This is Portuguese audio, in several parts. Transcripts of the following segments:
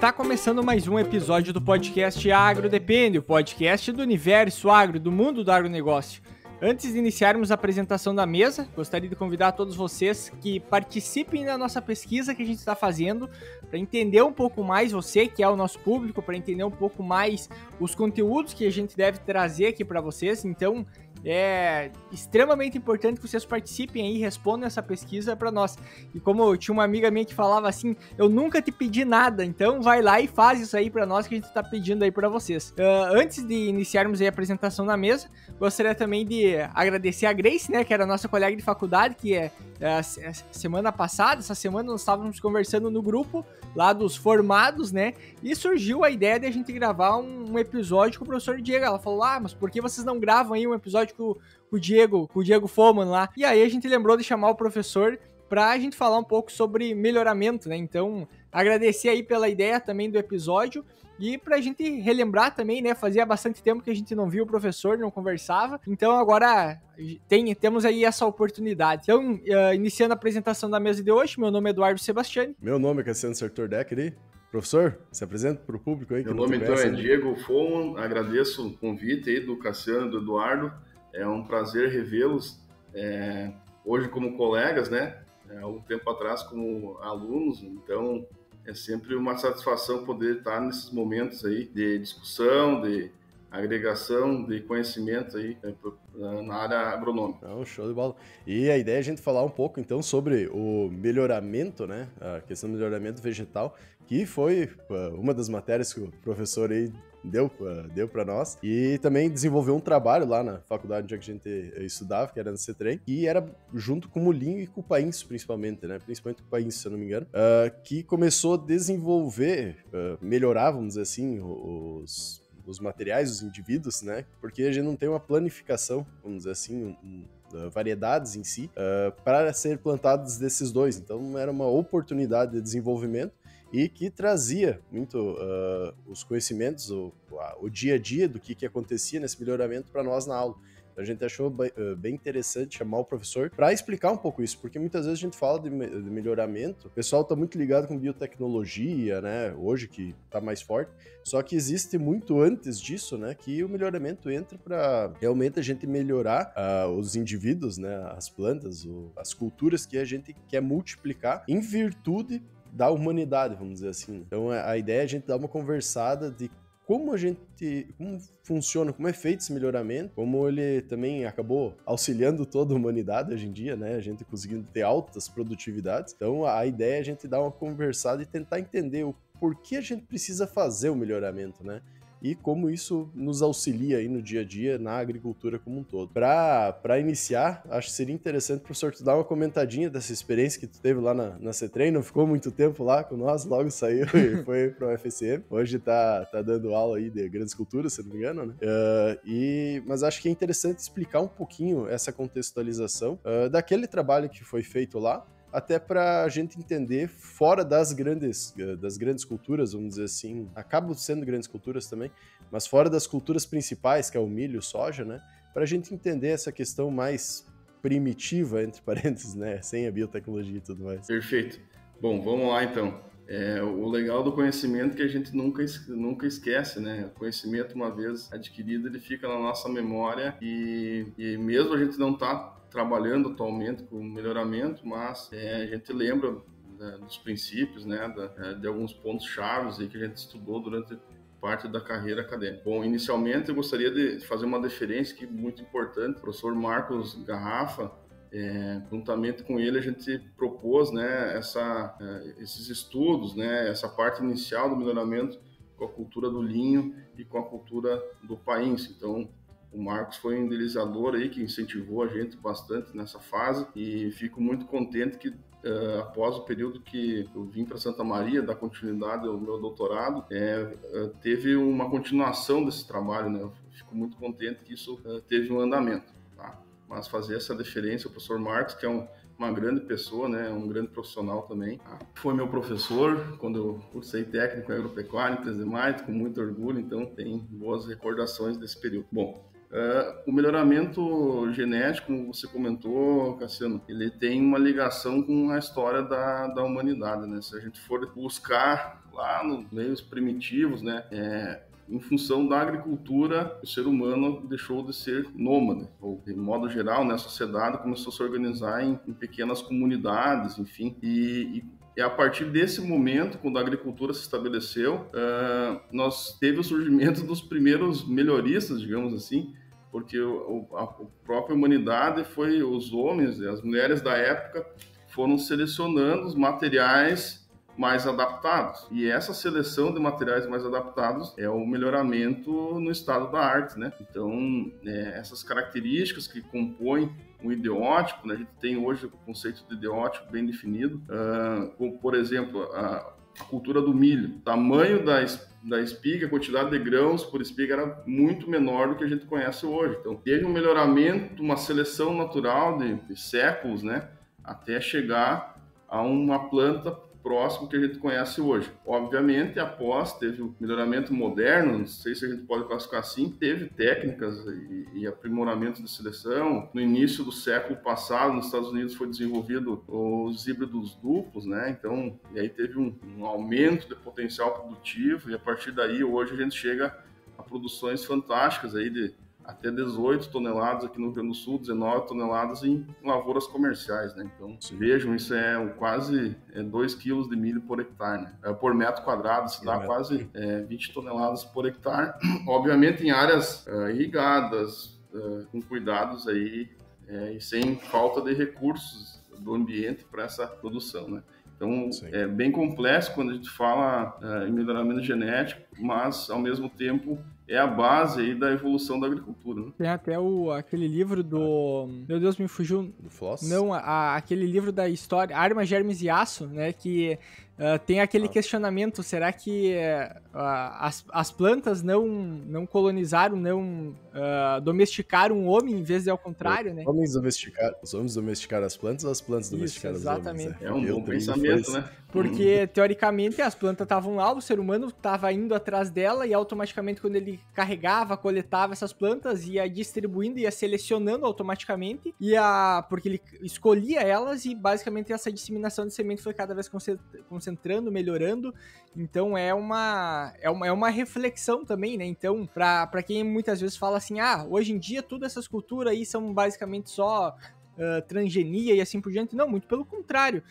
Está começando mais um episódio do podcast Agro Depende, o podcast do universo agro, do mundo do agronegócio. Antes de iniciarmos a apresentação da mesa, gostaria de convidar todos vocês que participem da nossa pesquisa que a gente está fazendo para entender um pouco mais você, que é o nosso público, para entender um pouco mais os conteúdos que a gente deve trazer aqui para vocês. Então, é extremamente importante que vocês participem aí e respondam essa pesquisa para nós. E como eu tinha uma amiga minha que falava assim, eu nunca te pedi nada, então vai lá e faz isso aí para nós que a gente está pedindo aí para vocês. Antes de iniciarmos aí a apresentação na mesa, gostaria também de agradecer a Grace, né, que era a nossa colega de faculdade, que semana passada, essa semana nós estávamos conversando no grupo lá dos formados, né, e surgiu a ideia de a gente gravar um episódio com o professor Diego. Ela falou, mas por que vocês não gravam aí um episódio com o Diego Foman lá? E aí a gente lembrou de chamar o professor pra gente falar um pouco sobre melhoramento, né, então agradecer aí pela ideia também do episódio. E pra gente relembrar também, né, fazia bastante tempo que a gente não via o professor, não conversava, então agora temos aí essa oportunidade. Então, iniciando a apresentação da mesa de hoje, meu nome é Eduardo Sebastiani. Meu nome é Cassiano Sartor-Decker. Professor, se apresenta para o público aí. Meu nome então é Diego Foman, agradeço o convite aí do Cassiano e do Eduardo, é um prazer revê-los hoje como colegas, né, há um tempo atrás como alunos, então é sempre uma satisfação poder estar nesses momentos aí de discussão, de agregação de conhecimento aí na área agronômica. Show de bola. E a ideia é a gente falar um pouco então sobre o melhoramento, né? A questão do melhoramento vegetal, que foi uma das matérias que o professor aí deu para nós, e também desenvolveu um trabalho lá na faculdade onde a gente estudava, que era no CETREM, que era junto com o Molinho e com o Painço, principalmente, né? Principalmente com o Painço, se eu não me engano, que começou a desenvolver, melhorar, vamos dizer assim, os materiais, os indivíduos, né? Porque a gente não tem uma planificação, vamos dizer assim, variedades em si, para ser plantados desses dois. Então era uma oportunidade de desenvolvimento e que trazia muito os conhecimentos, o dia a dia do que acontecia nesse melhoramento para nós na aula. A gente achou bem interessante chamar o professor para explicar um pouco isso, porque muitas vezes a gente fala de melhoramento, o pessoal está muito ligado com biotecnologia, né, hoje que está mais forte, só que existe muito antes disso, né, que o melhoramento entra para realmente a gente melhorar os indivíduos, né, as plantas, as culturas que a gente quer multiplicar em virtude da humanidade, vamos dizer assim. Então a ideia é a gente dar uma conversada de como funciona, como é feito esse melhoramento, como ele também acabou auxiliando toda a humanidade hoje em dia, né? A gente conseguindo ter altas produtividades. Então a ideia é a gente dar uma conversada e tentar entender o porquê a gente precisa fazer o melhoramento, né? E como isso nos auxilia aí no dia a dia, na agricultura como um todo. Para iniciar, acho que seria interessante, professor, tu dar uma comentadinha dessa experiência que tu teve lá na CETREM, não ficou muito tempo lá com nós, logo saiu e foi para o FSM. Hoje tá dando aula aí de grandes culturas, se não me engano, né? Mas acho que é interessante explicar um pouquinho essa contextualização daquele trabalho que foi feito lá, até para a gente entender fora das grandes culturas, vamos dizer assim, acabam sendo grandes culturas também, mas fora das culturas principais, que é o milho, soja, né, para a gente entender essa questão mais primitiva, entre parênteses, né, sem a biotecnologia e tudo mais. Perfeito. Bom, vamos lá então. O legal do conhecimento é que a gente nunca esquece, né? O conhecimento, uma vez adquirido, ele fica na nossa memória e mesmo a gente não está trabalhando atualmente com melhoramento, mas a gente lembra dos princípios, né, de alguns pontos chaves aí que a gente estudou durante parte da carreira acadêmica. Bom, inicialmente eu gostaria de fazer uma deferência que é muito importante. O professor Marcos Garrafa, juntamente com ele a gente propôs, né, esses estudos, né, essa parte inicial do melhoramento com a cultura do linho e com a cultura do painço. Então, o Marcos foi um idealizador aí que incentivou a gente bastante nessa fase e fico muito contente que após o período que eu vim para Santa Maria, dar continuidade ao meu doutorado, teve uma continuação desse trabalho, né? Eu fico muito contente que isso teve um andamento, tá? Mas fazer essa deferência ao professor Marcos, que é uma grande pessoa, né? Um grande profissional também. Foi meu professor quando eu cursei técnico em agropecuária em Presemaito, com muito orgulho, então tem boas recordações desse período. Bom, o melhoramento genético, como você comentou, Cassiano, ele tem uma ligação com a história da humanidade, né? Se a gente for buscar lá nos meios primitivos, né? Em função da agricultura, o ser humano deixou de ser nômade, ou de modo geral, né, a sociedade começou a se organizar em pequenas comunidades, enfim, e a partir desse momento, quando a agricultura se estabeleceu, nós teve o surgimento dos primeiros melhoristas, digamos assim, porque a própria humanidade foi, os homens e as mulheres da época foram selecionando os materiais mais adaptados. E essa seleção de materiais mais adaptados é o melhoramento no estado da arte, né? Então, essas características que compõem um ideótipo, né? A gente tem hoje o conceito de ideótipo bem definido, como, por exemplo, a cultura do milho. O tamanho da espiga, a quantidade de grãos por espiga era muito menor do que a gente conhece hoje. Então, teve um melhoramento, uma seleção natural de séculos, né? Até chegar a uma planta próximo que a gente conhece hoje. Obviamente, após teve o melhoramento moderno, não sei se a gente pode classificar assim, teve técnicas e aprimoramento de seleção. No início do século passado, nos Estados Unidos, foi desenvolvido os híbridos duplos, né? Então, e aí teve um aumento de potencial produtivo, e a partir daí, hoje, a gente chega a produções fantásticas aí de até 18 toneladas aqui no Rio Grande do Sul, 19 toneladas em lavouras comerciais, né? Então, vejam, isso quase 2 quilos de milho por hectare, né? Por metro quadrado, isso dá quase 20 toneladas por hectare. Obviamente em áreas irrigadas, com cuidados aí, e sem falta de recursos do ambiente para essa produção, né? Então, é bem complexo quando a gente fala em melhoramento genético, mas, ao mesmo tempo, é a base aí da evolução da agricultura, né? Tem até aquele livro do... Meu Deus, me fugiu. Do Floss? Não, aquele livro da história, Armas, Germes e Aço, né? Que tem aquele questionamento, será que as plantas não colonizaram, não domesticaram o homem em vez de ao contrário, né? Os homens domesticaram as plantas ou as plantas domesticaram os homens? Exatamente. É um bom pensamento, né? Porque, teoricamente, as plantas estavam lá, o ser humano estava indo atrás dela e automaticamente quando ele carregava, coletava essas plantas, ia distribuindo, ia selecionando automaticamente, porque ele escolhia elas e basicamente essa disseminação de semente foi cada vez concentrando, melhorando. Então é uma reflexão também, né? Então, para quem muitas vezes fala assim, hoje em dia todas essas culturas aí são basicamente só transgenia e assim por diante. Não, muito pelo contrário.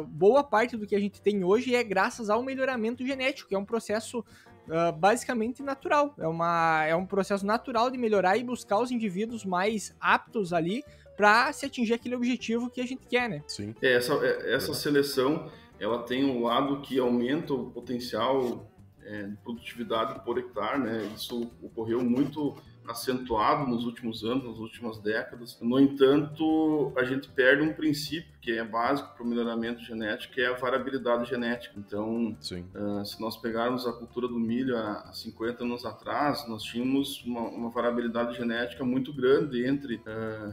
Boa parte do que a gente tem hoje é graças ao melhoramento genético, que é um processo basicamente natural. É um processo natural de melhorar e buscar os indivíduos mais aptos ali para se atingir aquele objetivo que a gente quer, né? Sim. Essa seleção, ela tem um lado que aumenta o potencial de produtividade por hectare, né? Isso ocorreu muito acentuado nos últimos anos, nas últimas décadas. No entanto, a gente perde um princípio que é básico para o melhoramento genético, que é a variabilidade genética. Então, se nós pegarmos a cultura do milho há 50 anos atrás, nós tínhamos uma variabilidade genética muito grande entre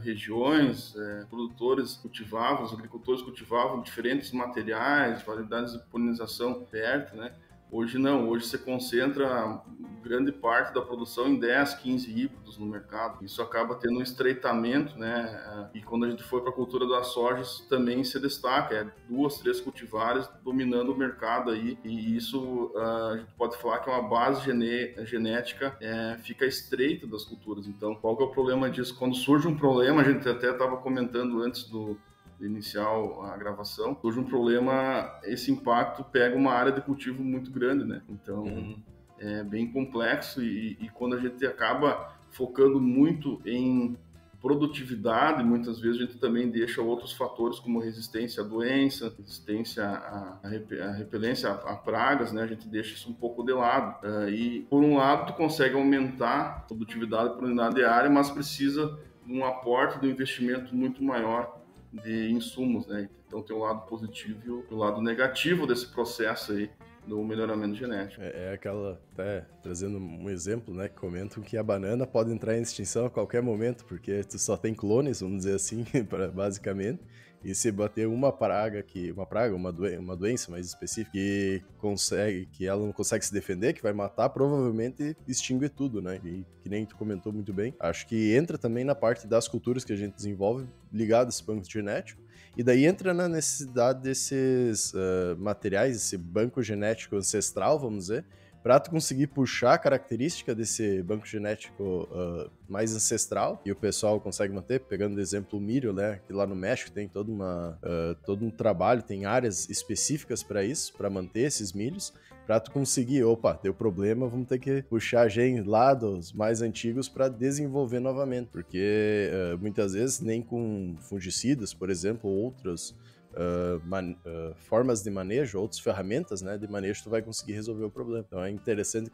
regiões, produtores cultivavam, os agricultores cultivavam diferentes materiais, variedades de polinização perto, né? Hoje não, hoje você concentra grande parte da produção em 10, 15 híbridos no mercado. Isso acaba tendo um estreitamento, né? E quando a gente for para a cultura da soja, isso também se destaca. 2, 3 cultivares dominando o mercado aí. E isso a gente pode falar que é uma base genética fica estreita das culturas. Então, qual que é o problema disso? Quando surge um problema, a gente até estava comentando antes de iniciar a gravação, surge um problema, esse impacto pega uma área de cultivo muito grande, né? Então, é bem complexo e quando a gente acaba focando muito em produtividade, muitas vezes a gente também deixa outros fatores como resistência à doença, resistência à repelência a pragas, né? A gente deixa isso um pouco de lado. E, por um lado, tu consegue aumentar a produtividade por unidade de área, mas precisa de um aporte, de um investimento muito maior de insumos, né? Então tem o lado positivo e o lado negativo desse processo aí do melhoramento genético. Aquela, até trazendo um exemplo, né, que comentam que a banana pode entrar em extinção a qualquer momento, porque tu só tem clones, vamos dizer assim, basicamente, E se bater uma uma doença mais específica que ela não consegue se defender, que vai matar, provavelmente extingue tudo, né? E que nem tu comentou muito bem. Acho que entra também na parte das culturas que a gente desenvolve ligado a esse banco genético. E daí entra na necessidade desses materiais, esse banco genético ancestral, vamos dizer, para tu conseguir puxar a característica desse banco genético mais ancestral, e o pessoal consegue manter, pegando de exemplo o milho, né, que lá no México tem todo um trabalho, tem áreas específicas para isso, para manter esses milhos, para tu conseguir, deu problema, vamos ter que puxar genes lá dos mais antigos para desenvolver novamente, porque muitas vezes nem com fungicidas, por exemplo, ou outros formas de manejo, outras ferramentas, né, de manejo, tu vai conseguir resolver o problema. Então é interessante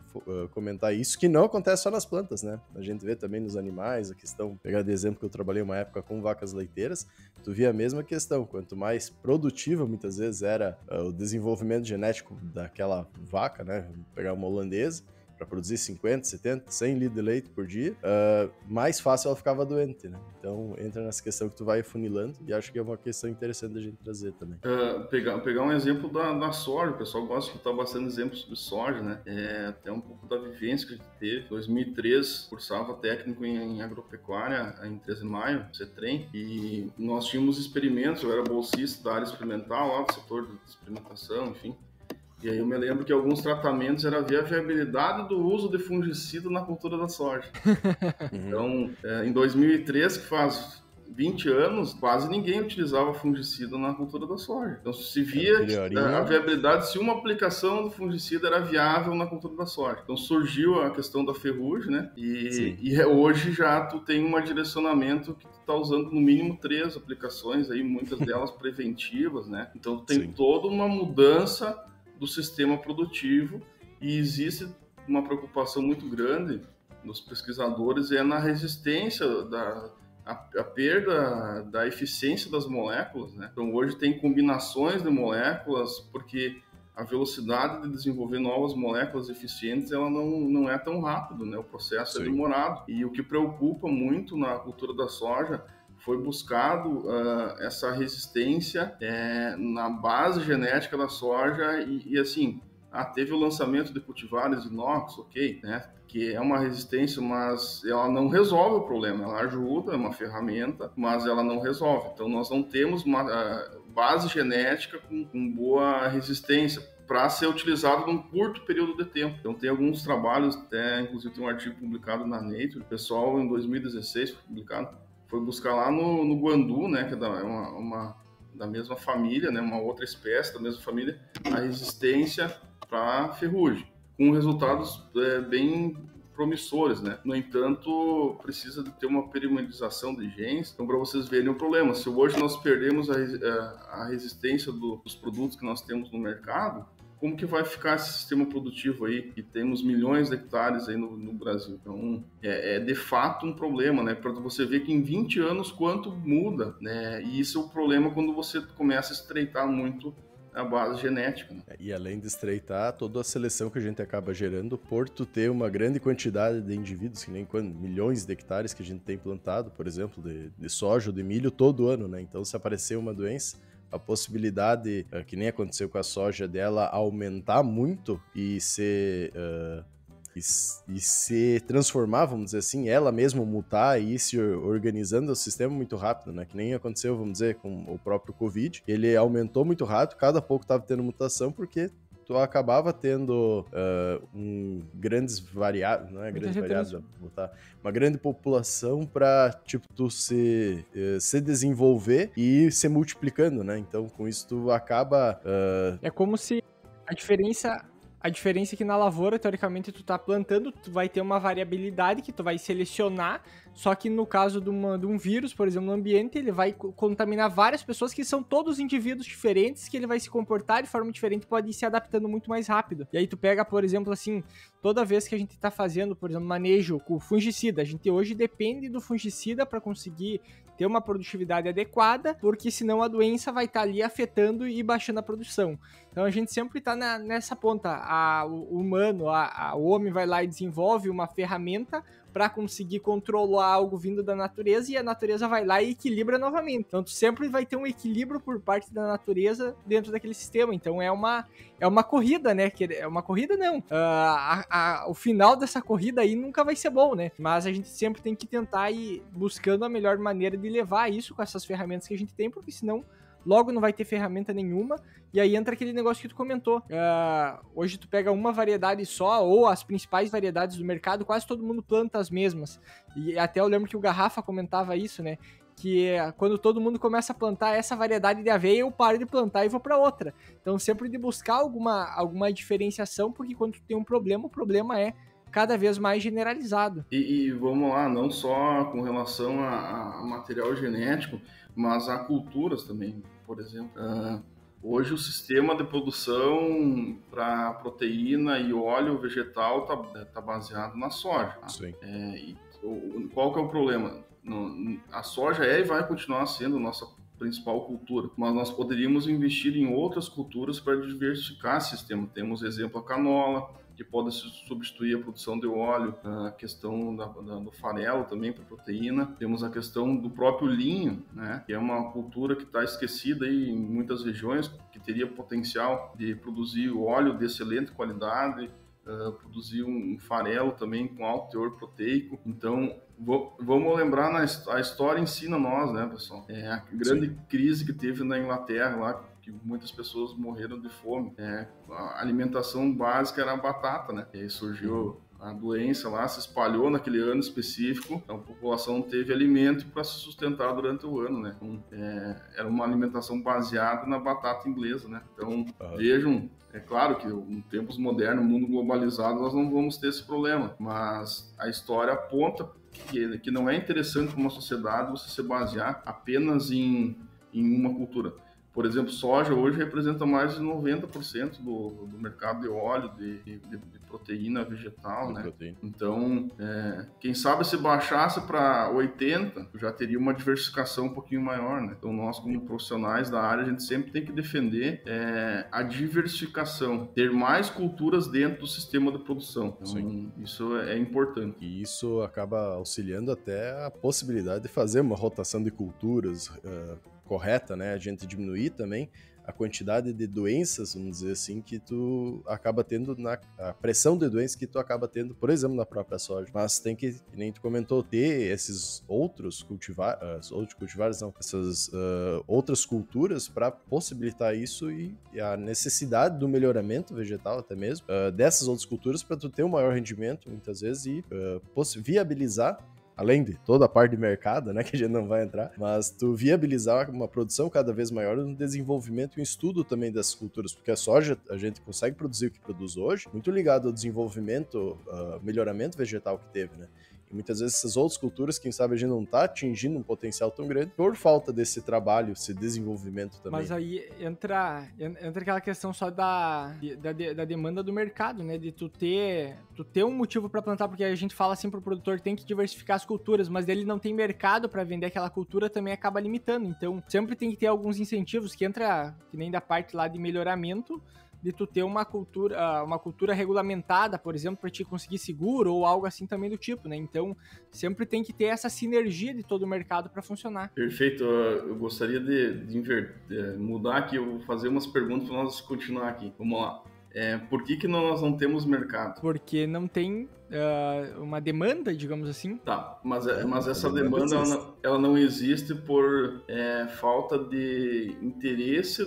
comentar isso, que não acontece só nas plantas, né? A gente vê também nos animais, a questão, pegar de exemplo que eu trabalhei uma época com vacas leiteiras, tu via a mesma questão, quanto mais produtiva muitas vezes era o desenvolvimento genético daquela vaca, né, vamos pegar uma holandesa, para produzir 50, 70, 100 litros de leite por dia, mais fácil ela ficava doente, né? Então entra nessa questão que tu vai funilando, e acho que é uma questão interessante da gente trazer também. Pegar um exemplo da soja, o pessoal gosta de escutar bastante exemplos sobre soja, né? Até um pouco da vivência que a gente teve. Em 2003, cursava técnico em agropecuária em 13 de maio, CETREM, e nós tínhamos experimentos, eu era bolsista da área experimental, lá do setor de experimentação, enfim. E aí eu me lembro que alguns tratamentos era ver a viabilidade do uso de fungicida na cultura da soja. Então, em 2003, que faz 20 anos, quase ninguém utilizava fungicida na cultura da soja. Então se via a viabilidade se uma aplicação do fungicida era viável na cultura da soja. Então surgiu a questão da ferrugem, né? E hoje já tu tem um direcionamento que tu está usando no mínimo 3 aplicações, aí, muitas delas preventivas, né? Então tu tem toda uma mudança do sistema produtivo, e existe uma preocupação muito grande dos pesquisadores na resistência, a perda da eficiência das moléculas, né? Então hoje tem combinações de moléculas, porque a velocidade de desenvolver novas moléculas eficientes ela não é tão rápido, né? O processo é demorado, e o que preocupa muito na cultura da soja foi buscado essa resistência na base genética da soja e assim, teve o lançamento de cultivares inox, né, que é uma resistência, mas ela não resolve o problema, ela ajuda, é uma ferramenta, mas ela não resolve. Então nós não temos uma base genética com boa resistência para ser utilizado num curto período de tempo. Então tem alguns trabalhos, inclusive tem um artigo publicado na Nature, o pessoal em 2016 foi publicado, foi buscar lá no guandu, né, que é da mesma família, né, uma outra espécie da mesma família, a resistência para ferrugem, com resultados bem promissores, né? No entanto, precisa de ter uma perimerização de genes. Então, para vocês verem o problema, se hoje nós perdemos a resistência dos produtos que nós temos no mercado, como que vai ficar esse sistema produtivo aí, que temos milhões de hectares aí no Brasil? Então, é de fato um problema, né? Para você ver que em 20 anos quanto muda, né? E isso é o problema quando você começa a estreitar muito a base genética, né? E além de estreitar, toda a seleção que a gente acaba gerando por tu ter uma grande quantidade de indivíduos, que nem milhões de hectares que a gente tem plantado, por exemplo, de soja ou de milho todo ano, né? Então, se aparecer uma doença, a possibilidade, que nem aconteceu com a soja, dela aumentar muito e se transformar, vamos dizer assim, ela mesma mutar e ir se organizando o sistema muito rápido, né? Que nem aconteceu, vamos dizer, com o próprio Covid. Ele aumentou muito rápido, cada pouco estava tendo mutação, porque tu acabava tendo grandes variáveis, não é grandes variáveis, uma grande população para, tipo, tu se desenvolver e se multiplicando, né? Então, com isso, tu acaba... É como se a diferença é que na lavoura, teoricamente, tu tá plantando, tu vai ter uma variabilidade que tu vai selecionar, só que no caso de um vírus, por exemplo, no ambiente, ele vai contaminar várias pessoas que são todos indivíduos diferentes, que ele vai se comportar de forma diferente, pode ir se adaptando muito mais rápido. E aí tu pega, por exemplo, assim, toda vez que a gente tá fazendo, por exemplo, manejo com fungicida, a gente hoje depende do fungicida para conseguir ter uma produtividade adequada, porque senão a doença vai estar ali afetando e baixando a produção. Então a gente sempre está nessa ponta. O humano, o homem vai lá e desenvolve uma ferramenta para conseguir controlar algo vindo da natureza, e a natureza vai lá e equilibra novamente. Então tu sempre vai ter um equilíbrio por parte da natureza dentro daquele sistema. Então é uma corrida, né? É uma corrida não. O final dessa corrida aí nunca vai ser bom, né? Mas a gente sempre tem que tentar ir buscando a melhor maneira de levar isso com essas ferramentas que a gente tem, porque senão logo não vai ter ferramenta nenhuma, e aí entra aquele negócio que tu comentou. Hoje tu pega uma variedade só, ou as principais variedades do mercado, quase todo mundo planta as mesmas. E até eu lembro que o Garrafa comentava isso, né? Que quando todo mundo começa a plantar essa variedade de aveia, eu paro de plantar e vou para outra. Então sempre de buscar alguma diferenciação, porque quando tu tem um problema, o problema é cada vez mais generalizado. E vamos lá, não só com relação a material genético, mas a culturas também, por exemplo. Hoje o sistema de produção para proteína e óleo vegetal tá baseado na soja. Tá? Sim. Qual que é o problema? A soja e vai continuar sendo nossa principal cultura, mas nós poderíamos investir em outras culturas para diversificar esse sistema. Temos exemplo a canola, que pode substituir a produção de óleo, a questão do farelo também para proteína. Temos a questão do próprio linho, né, que é uma cultura que está esquecida aí em muitas regiões, que teria potencial de produzir óleo de excelente qualidade, produzir um farelo também com alto teor proteico. Então, vamos lembrar, a história ensina nós, né, pessoal? A grande crise que teve na Inglaterra lá, que muitas pessoas morreram de fome. A alimentação básica era a batata, né? E aí surgiu a doença lá, se espalhou naquele ano específico, então a população não teve alimento para se sustentar durante o ano, né? Então, era uma alimentação baseada na batata inglesa, né? Então, vejam, é claro que em tempos modernos, mundo globalizado, nós não vamos ter esse problema, mas a história aponta que não é interessante para uma sociedade você se basear apenas em uma cultura. Por exemplo, soja hoje representa mais de 90% do mercado de óleo, de proteína vegetal, né? Proteína. Então, quem sabe se baixasse para 80%, já teria uma diversificação um pouquinho maior, né? Então, nós como profissionais da área, a gente sempre tem que defender a diversificação, ter mais culturas dentro do sistema de produção. Então, isso é importante. E isso acaba auxiliando até a possibilidade de fazer uma rotação de culturas correta, né? A gente diminuir também a quantidade de doenças, vamos dizer assim, que tu acaba tendo, a pressão de doenças que tu acaba tendo, por exemplo, na própria soja. Mas tem que nem tu comentou, ter esses outros essas outras culturas para possibilitar isso e a necessidade do melhoramento vegetal até mesmo, dessas outras culturas para tu ter um maior rendimento, muitas vezes, e viabilizar, além de toda a parte de mercado, né, que a gente não vai entrar, mas tu viabilizar uma produção cada vez maior no desenvolvimento e estudo também dessas culturas, porque a soja a gente consegue produzir o que produz hoje, muito ligado ao desenvolvimento, melhoramento vegetal que teve, né? E muitas vezes essas outras culturas, quem sabe a gente não está atingindo um potencial tão grande por falta desse trabalho, esse desenvolvimento também. Mas aí entra aquela questão só da demanda do mercado, né? De tu ter um motivo para plantar, porque a gente fala assim pro produtor, tem que diversificar as culturas, mas ele não tem mercado para vender aquela cultura, também acaba limitando. Então, sempre tem que ter alguns incentivos que entra, que nem da parte lá de melhoramento, de tu ter uma cultura regulamentada, por exemplo, para te conseguir seguro ou algo assim também do tipo, né? Então, sempre tem que ter essa sinergia de todo o mercado para funcionar. Perfeito. Eu gostaria de mudar aqui, eu vou fazer umas perguntas para nós continuar aqui. Vamos lá. Por que nós não temos mercado? Porque não tem uma demanda, digamos assim. Tá, mas essa demanda ela não existe por falta de interesse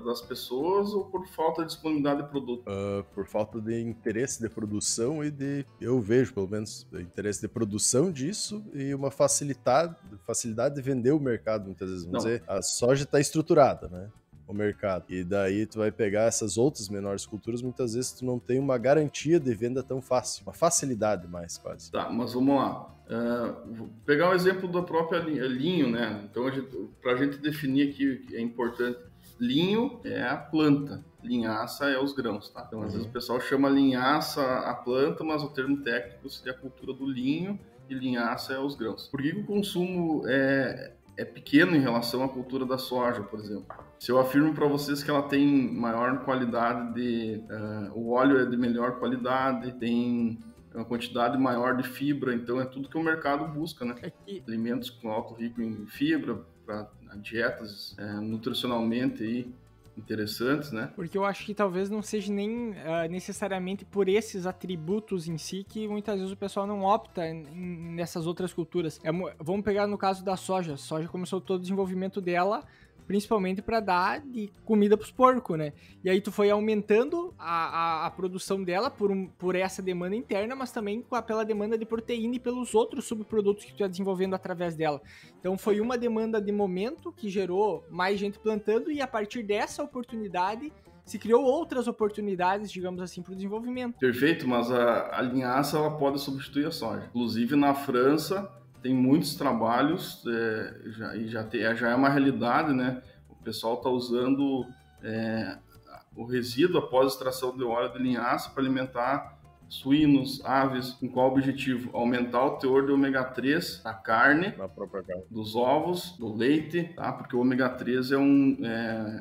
das pessoas ou por falta de disponibilidade de produto? Por falta de interesse de produção eu vejo pelo menos interesse de produção disso e uma facilidade de vender o mercado, muitas vezes. Vamos dizer, a soja está estruturada, né? O mercado. E daí tu vai pegar essas outras menores culturas, muitas vezes tu não tem uma garantia de venda tão fácil, uma facilidade mais quase. Tá, mas vamos lá. Vou pegar o exemplo da própria linho, né? Então, pra gente definir aqui, é importante, linho é a planta, linhaça é os grãos, tá? Então, às vezes o pessoal chama linhaça a planta, mas o termo técnico seria a cultura do linho e linhaça é os grãos. Por que o consumo é pequeno em relação à cultura da soja, por exemplo? Se eu afirmo para vocês que ela tem maior qualidade o óleo é de melhor qualidade, tem uma quantidade maior de fibra, então é tudo que o mercado busca, né? Alimentos com alto rico em fibra, para dietas nutricionalmente aí interessantes, né? Porque eu acho que talvez não seja nem necessariamente por esses atributos em si que muitas vezes o pessoal não opta nessas outras culturas. Vamos pegar no caso da soja. A soja começou todo o desenvolvimento dela principalmente para dar de comida para os porcos, né? E aí tu foi aumentando a produção dela por essa demanda interna, mas também pela demanda de proteína e pelos outros subprodutos que tu ia desenvolvendo através dela. Então foi uma demanda de momento que gerou mais gente plantando e a partir dessa oportunidade se criou outras oportunidades, digamos assim, para o desenvolvimento. Perfeito, mas a linhaça ela pode substituir a soja. Inclusive na França tem muitos trabalhos, já é uma realidade, né? O pessoal está usando o resíduo após extração de óleo de linhaça para alimentar suínos, aves, com qual objetivo? Aumentar o teor de ômega 3 da carne, dos ovos, do leite, tá? Porque o ômega 3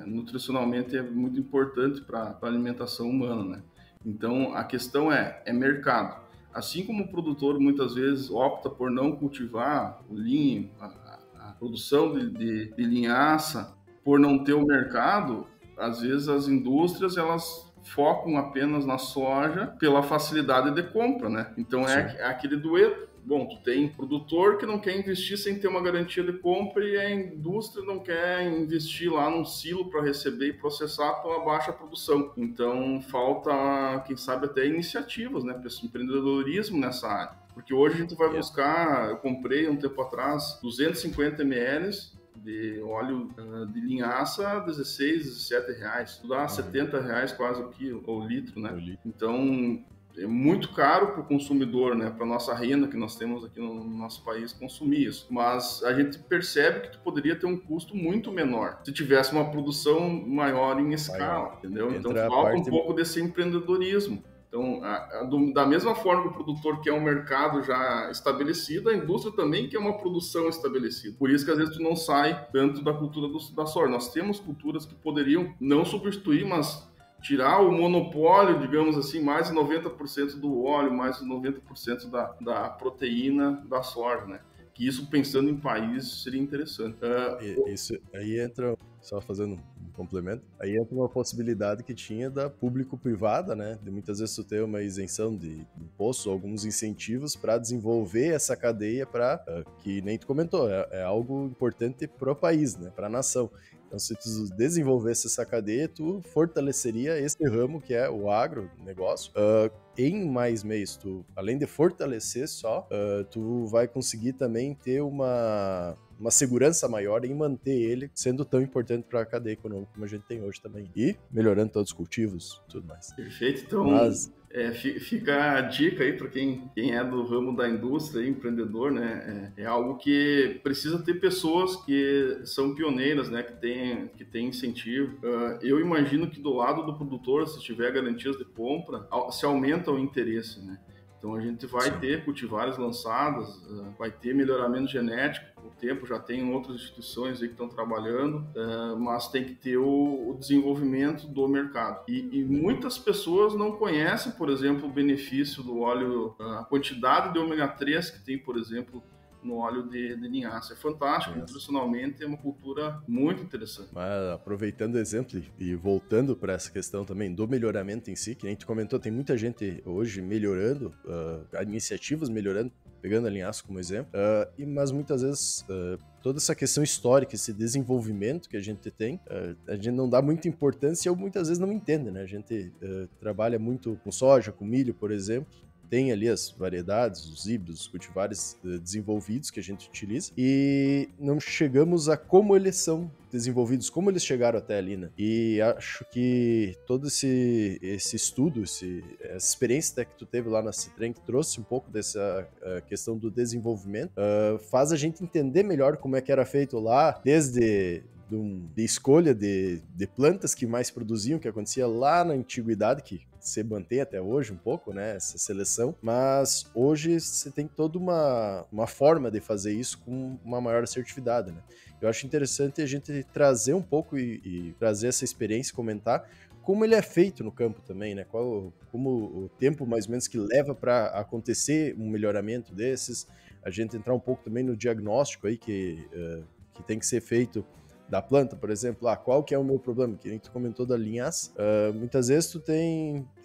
nutricionalmente é muito importante para a alimentação humana, né? Então, a questão é mercado. Assim como o produtor muitas vezes opta por não cultivar o linho, a produção de linhaça, por não ter o mercado, às vezes as indústrias elas focam apenas na soja pela facilidade de compra, né? Então é aquele dueto. Bom, tu tem produtor que não quer investir sem ter uma garantia de compra e a indústria não quer investir lá num silo para receber e processar pela baixa produção. Então falta, quem sabe, até iniciativas, né? Empreendedorismo nessa área. Porque hoje a gente vai buscar, eu comprei um tempo atrás 250 ml de óleo de linhaça a 16, 17 reais. Isso dá 70 reais quase o quilo, ou litro, né? Então é muito caro para o consumidor, né? Para nossa renda que nós temos aqui no nosso país consumir isso. Mas a gente percebe que tu poderia ter um custo muito menor se tivesse uma produção maior em escala, entendeu? Então falta um pouco desse empreendedorismo. Então, da mesma forma que o produtor quer um mercado já estabelecido, a indústria também quer uma produção estabelecida. Por isso que às vezes tu não sai tanto da cultura da soja. Nós temos culturas que poderiam não substituir, mas tirar o monopólio, digamos assim, mais de 90% do óleo, mais de 90% da proteína da soja, né? Que isso, pensando em país, seria interessante. Isso aí entra, só fazendo um complemento, aí entra uma possibilidade que tinha da público-privada, né? De muitas vezes tu ter uma isenção de impostos, alguns incentivos para desenvolver essa cadeia para, que nem tu comentou, é algo importante para o país, né? Para a nação. Então, se tu desenvolvesse essa cadeia, tu fortaleceria esse ramo que é o agronegócio. Em mais meios, tu, além de fortalecer só, tu vai conseguir também ter uma segurança maior em manter ele sendo tão importante para a cadeia econômica como a gente tem hoje também. E melhorando todos os cultivos e tudo mais. Perfeito. Então, fica a dica aí para quem é do ramo da indústria, empreendedor, né? É algo que precisa ter pessoas que são pioneiras, né? Que tem incentivo. Eu imagino que do lado do produtor, se tiver garantias de compra, se aumenta o interesse, né? Então a gente vai ter cultivares lançadas, vai ter melhoramento genético. O tempo já tem outras instituições aí que estão trabalhando, mas tem que ter o desenvolvimento do mercado. E muitas pessoas não conhecem, por exemplo, o benefício do óleo, a quantidade de ômega 3 que tem, por exemplo, no óleo de linhaça. É fantástico, nutricionalmente é uma cultura muito interessante. Mas aproveitando o exemplo e voltando para essa questão também do melhoramento em si, que a gente comentou, tem muita gente hoje melhorando, iniciativas melhorando, pegando a linhaça como exemplo, mas muitas vezes toda essa questão histórica, esse desenvolvimento que a gente tem, a gente não dá muita importância ou muitas vezes não entende, né? A gente trabalha muito com soja, com milho, por exemplo, tem ali as variedades, os híbridos, os cultivares desenvolvidos que a gente utiliza e não chegamos a como eles são desenvolvidos, como eles chegaram até ali, né? E acho que todo esse estudo, essa experiência que tu teve lá na Citrem, que trouxe um pouco dessa questão do desenvolvimento, faz a gente entender melhor como é que era feito lá, desde de escolha de plantas que mais produziam, que acontecia lá na antiguidade, que se mantém até hoje um pouco, né, essa seleção, mas hoje você tem toda uma forma de fazer isso com uma maior assertividade, né? Eu acho interessante a gente trazer um pouco e trazer essa experiência, comentar como ele é feito no campo também, né? Como o tempo mais ou menos que leva para acontecer um melhoramento desses, a gente entrar um pouco também no diagnóstico aí que tem que ser feito da planta, por exemplo, qual que é o meu problema? Que nem tu comentou da linhaça, muitas vezes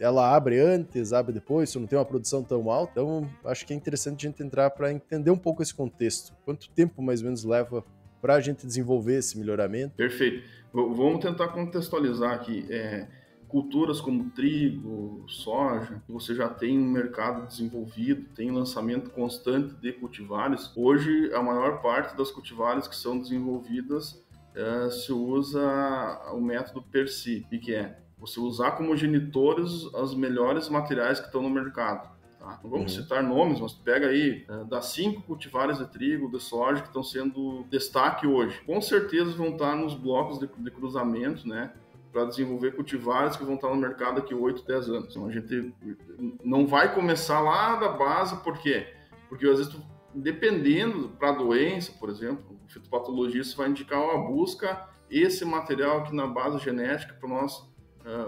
ela abre antes, abre depois, tu não tem uma produção tão alta, então acho que é interessante a gente entrar para entender um pouco esse contexto. Quanto tempo mais ou menos leva para a gente desenvolver esse melhoramento? Perfeito. Vamos tentar contextualizar aqui. Culturas como trigo, soja, você já tem um mercado desenvolvido, tem lançamento constante de cultivares. Hoje, a maior parte das cultivares que são desenvolvidas se usa o método PERSI, que é você usar como genitores os melhores materiais que estão no mercado. Tá? Não vamos citar nomes, mas pega aí das 5 cultivares de trigo, de soja que estão sendo destaque hoje. Com certeza vão estar nos blocos de cruzamento, né? Para desenvolver cultivares que vão estar no mercado daqui 8, 10 anos. Então a gente não vai começar lá da base, por quê? Porque às vezes, dependendo para a doença, por exemplo, o fitopatologista vai indicar, busca esse material aqui na base genética para nós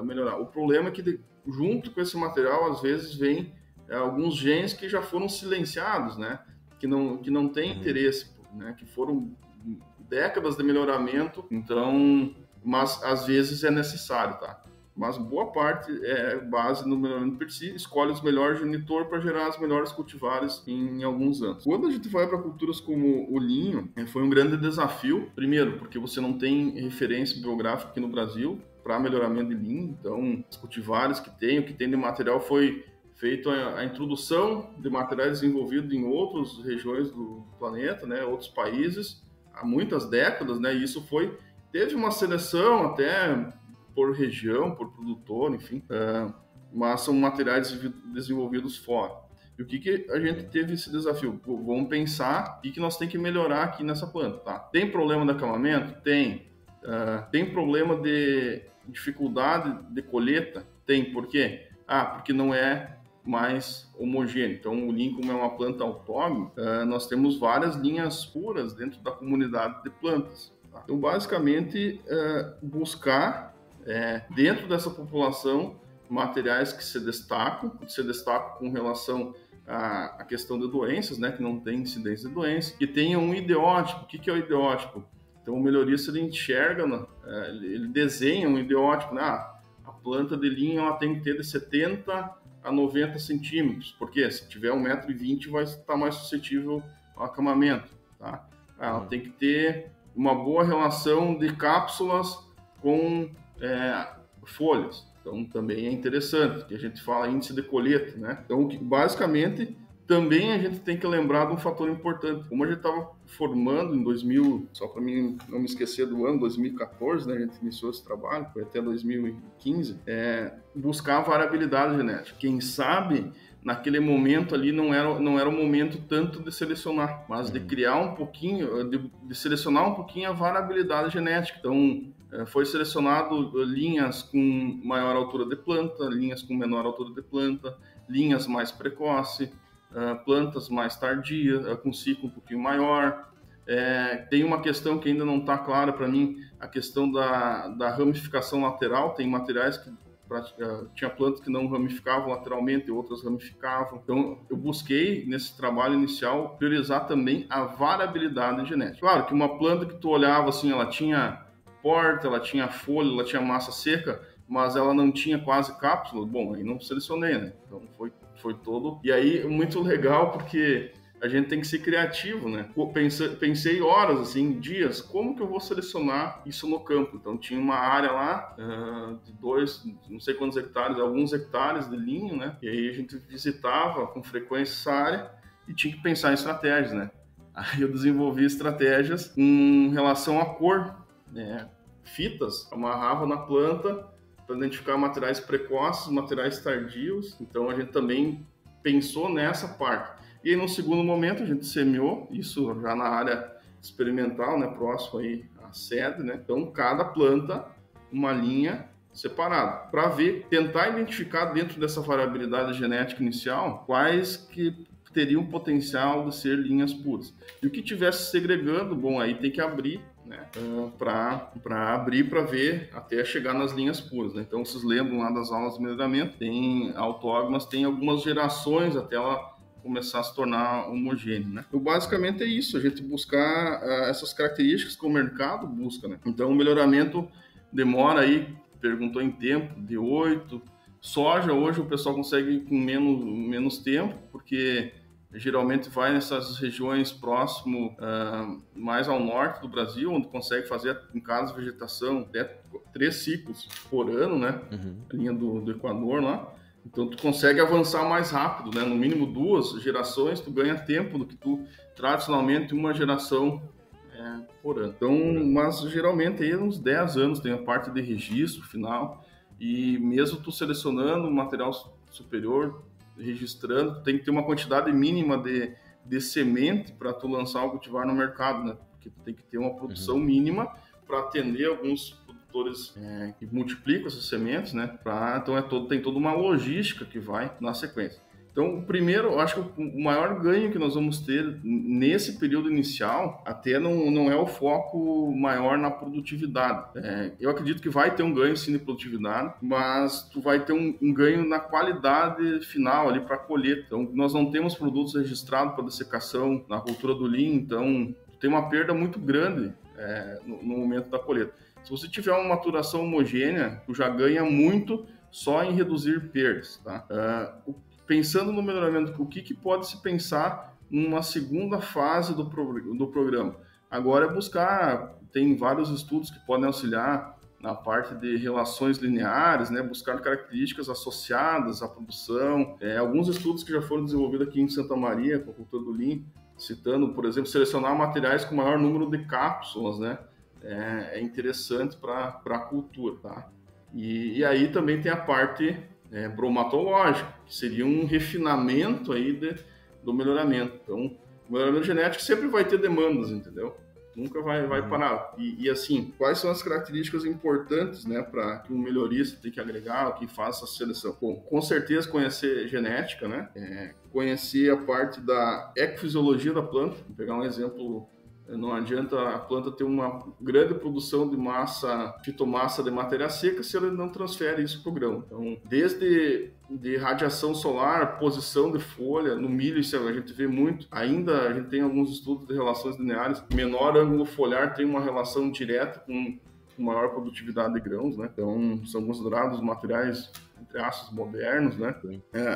melhorar. O problema é que junto com esse material, às vezes, vem alguns genes que já foram silenciados, né? Que não tem interesse, né? Que foram décadas de melhoramento, então... mas às vezes é necessário, tá? Mas boa parte é base no melhoramento PERSI, escolhe os melhores genitor para gerar as melhores cultivares em alguns anos. Quando a gente vai para culturas como o linho, foi um grande desafio, primeiro, porque você não tem referência biográfica aqui no Brasil para melhoramento de linho, então os cultivares que tem, o que tem de material foi feito a introdução de materiais desenvolvidos em outras regiões do planeta, né, outros países, há muitas décadas, né, e isso teve uma seleção até por região, por produtor, enfim, mas são materiais desenvolvidos fora. E o que a gente teve esse desafio? Vamos pensar o que nós temos que melhorar aqui nessa planta, tá? Tem problema de acamamento? Tem. Tem problema de dificuldade de colheita? Tem. Por quê? Porque não é mais homogêneo. Então, o linho, como é uma planta autônoma, nós temos várias linhas puras dentro da comunidade de plantas. Então, basicamente, buscar dentro dessa população materiais que se destacam com relação à questão de doenças, né, que não tem incidência de doença, que tenham um ideótipo. O que é o ideótipo? Então, o melhorista ele enxerga, ele desenha um ideótipo, né? A planta de linho ela tem que ter de 70 a 90 centímetros, porque se tiver 1,20 m vai estar mais suscetível ao acamamento. Tá? Ela tem que ter uma boa relação de cápsulas com folhas. Então, também é interessante, que a gente fala índice de colheita, né? Então, basicamente, também a gente tem que lembrar de um fator importante. Como a gente estava formando em 2000, só para mim não me esquecer do ano, 2014, né? A gente iniciou esse trabalho, foi até 2015, buscar a variabilidade genética. Quem sabe, naquele momento ali, não era o momento tanto de selecionar, mas de criar um pouquinho, de selecionar um pouquinho a variabilidade genética. Então, foi selecionado linhas com maior altura de planta, linhas com menor altura de planta, linhas mais precoce, plantas mais tardias, com ciclo um pouquinho maior. Tem uma questão que ainda não está clara para mim, a questão da ramificação lateral. Tem materiais que tinha plantas que não ramificavam lateralmente e outras ramificavam. Então, eu busquei, nesse trabalho inicial, priorizar também a variabilidade genética. Claro que uma planta que tu olhava assim, ela tinha porta, ela tinha folha, ela tinha massa seca, mas ela não tinha quase cápsula. Bom, aí não selecionei, né? Então, foi todo... E aí, muito legal, porque a gente tem que ser criativo, né? Pensei horas, assim, dias, como que eu vou selecionar isso no campo? Então, tinha uma área lá de não sei quantos hectares, alguns hectares de linho, né? E aí a gente visitava com frequência essa área e tinha que pensar em estratégias, né? Aí eu desenvolvi estratégias com relação à cor, né? Fitas, amarrava na planta para identificar materiais precoces, materiais tardios. Então, a gente também pensou nessa parte. E aí, no segundo momento, a gente semeou, isso já na área experimental, né, próximo aí à sede, né? Então, cada planta, uma linha separada, para tentar identificar dentro dessa variabilidade genética inicial quais que teriam potencial de ser linhas puras. E o que estivesse segregando, bom, aí tem que abrir, né, para abrir para ver até chegar nas linhas puras, né? Então, vocês lembram lá das aulas de melhoramento, tem autógonas, tem algumas gerações até ela começar a se tornar homogêneo, né? Então, basicamente é isso, a gente buscar essas características que o mercado busca, né? Então, o melhoramento demora aí, perguntou em tempo, de 8. Soja, hoje o pessoal consegue com menos tempo, porque geralmente vai nessas regiões próximo, mais ao norte do Brasil, onde consegue fazer, em caso de vegetação, até 3 ciclos por ano, né? A linha do Equador lá. Então, tu consegue avançar mais rápido, né? No mínimo 2 gerações, tu ganha tempo do que tu, tradicionalmente, uma geração por ano. Então, mas geralmente aí uns 10 anos tem a parte de registro final, e mesmo tu selecionando o material superior, registrando, tem que ter uma quantidade mínima de semente para tu lançar o cultivar no mercado, né? Porque tu tem que ter uma produção mínima para atender alguns produtores que multiplicam essas sementes, né? Então tem toda uma logística que vai na sequência. Então, primeiro, eu acho que o maior ganho que nós vamos ter nesse período inicial, até não é o foco maior na produtividade. Eu acredito que vai ter um ganho sim de produtividade, mas tu vai ter um ganho na qualidade final ali para a colheita. Então, nós não temos produtos registrados para dessecação na cultura do linho, então tu tem uma perda muito grande no momento da colheita. Se você tiver uma maturação homogênea, tu já ganha muito só em reduzir perdas, tá? Pensando no melhoramento, o que pode se pensar numa segunda fase do programa? Agora é buscar, tem vários estudos que podem auxiliar na parte de relações lineares, né? Buscar características associadas à produção. Alguns estudos que já foram desenvolvidos aqui em Santa Maria, com a cultura do linho, citando, por exemplo, selecionar materiais com maior número de cápsulas, né? É interessante para a cultura, tá? E aí também tem a parte bromatológico, que seria um refinamento aí do melhoramento. Então, o melhoramento genético sempre vai ter demandas, entendeu? Nunca vai parar. E assim, quais são as características importantes, né, para que um melhorista tem que agregar, que faça essa seleção? Bom, com certeza conhecer genética, né? Conhecer a parte da ecofisiologia da planta. Vou pegar um exemplo. Não adianta a planta ter uma grande produção de fitomassa de matéria seca se ela não transfere isso para o grão. Então, desde de radiação solar, posição de folha, no milho isso a gente vê muito. Ainda a gente tem alguns estudos de relações lineares. Menor ângulo foliar tem uma relação direta com maior produtividade de grãos, né? Então, são considerados materiais, entre aspas, modernos, né?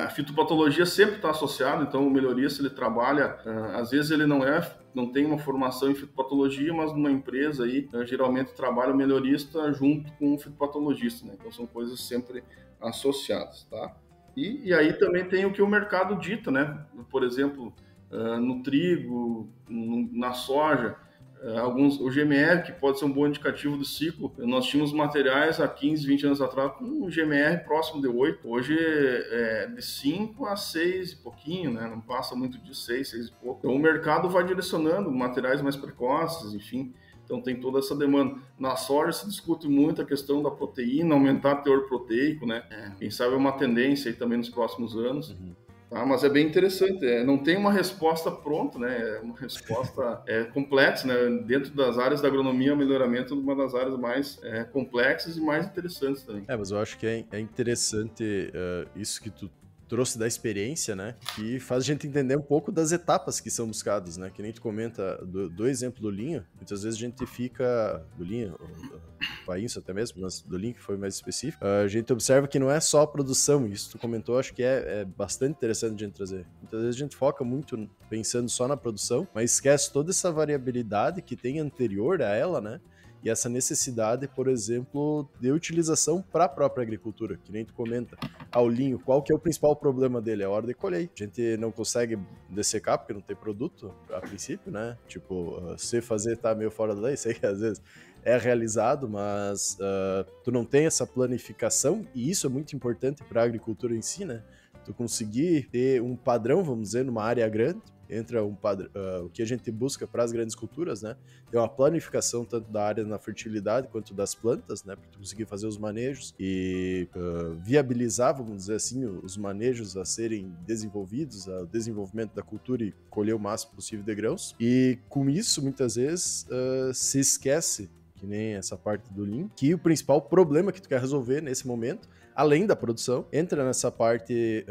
A fitopatologia sempre está associada, então o melhorista ele trabalha, às vezes ele não tem uma formação em fitopatologia, mas numa empresa aí, geralmente trabalha o melhorista junto com o fitopatologista, né? Então são coisas sempre associadas, tá? E aí também tem o que o mercado dita, né? Por exemplo, no trigo, na soja, o GMR, que pode ser um bom indicativo do ciclo. Nós tínhamos materiais há 15, 20 anos atrás com um GMR próximo de 8. Hoje é de 5 a 6 e pouquinho, né? Não passa muito de 6 e pouco. Então o mercado vai direcionando materiais mais precoces, enfim. Então tem toda essa demanda. Na soja se discute muito a questão da proteína, aumentar o teor proteico, né? Quem sabe é uma tendência aí também nos próximos anos. Tá, mas é bem interessante, não tem uma resposta pronta, né? É uma resposta complexa, né? Dentro das áreas da agronomia, o melhoramento é uma das áreas mais complexas e mais interessantes também. Mas eu acho que é interessante isso que tu trouxe da experiência, né? Que faz a gente entender um pouco das etapas que são buscadas, né? Que nem tu comenta do exemplo do linho, muitas vezes a gente fica... Do linho, painço até mesmo, mas do linho que foi mais específico, a gente observa que não é só a produção, isso tu comentou, acho que é bastante interessante a gente trazer. Muitas vezes a gente foca muito pensando só na produção, mas esquece toda essa variabilidade que tem anterior a ela, né? E essa necessidade, por exemplo, de utilização para a própria agricultura, que nem tu comenta. O linho, qual que é o principal problema dele? É a hora de colher. A gente não consegue dessecar porque não tem produto, a princípio, né? Tipo, se fazer tá meio fora da lei, sei que às vezes é realizado, mas tu não tem essa planificação, e isso é muito importante para a agricultura em si, né? tu conseguir ter um padrão, vamos dizer, numa área grande, entra um padrão, o que a gente busca para as grandes culturas, né? Tem uma planificação tanto da área na fertilidade quanto das plantas, né? Para tu conseguir fazer os manejos e viabilizar, vamos dizer assim, os manejos a serem desenvolvidos, o desenvolvimento da cultura e colher o máximo possível de grãos. E com isso, muitas vezes, se esquece, que nem essa parte do Lean, que o principal problema que tu quer resolver nesse momento, além da produção, entra nessa parte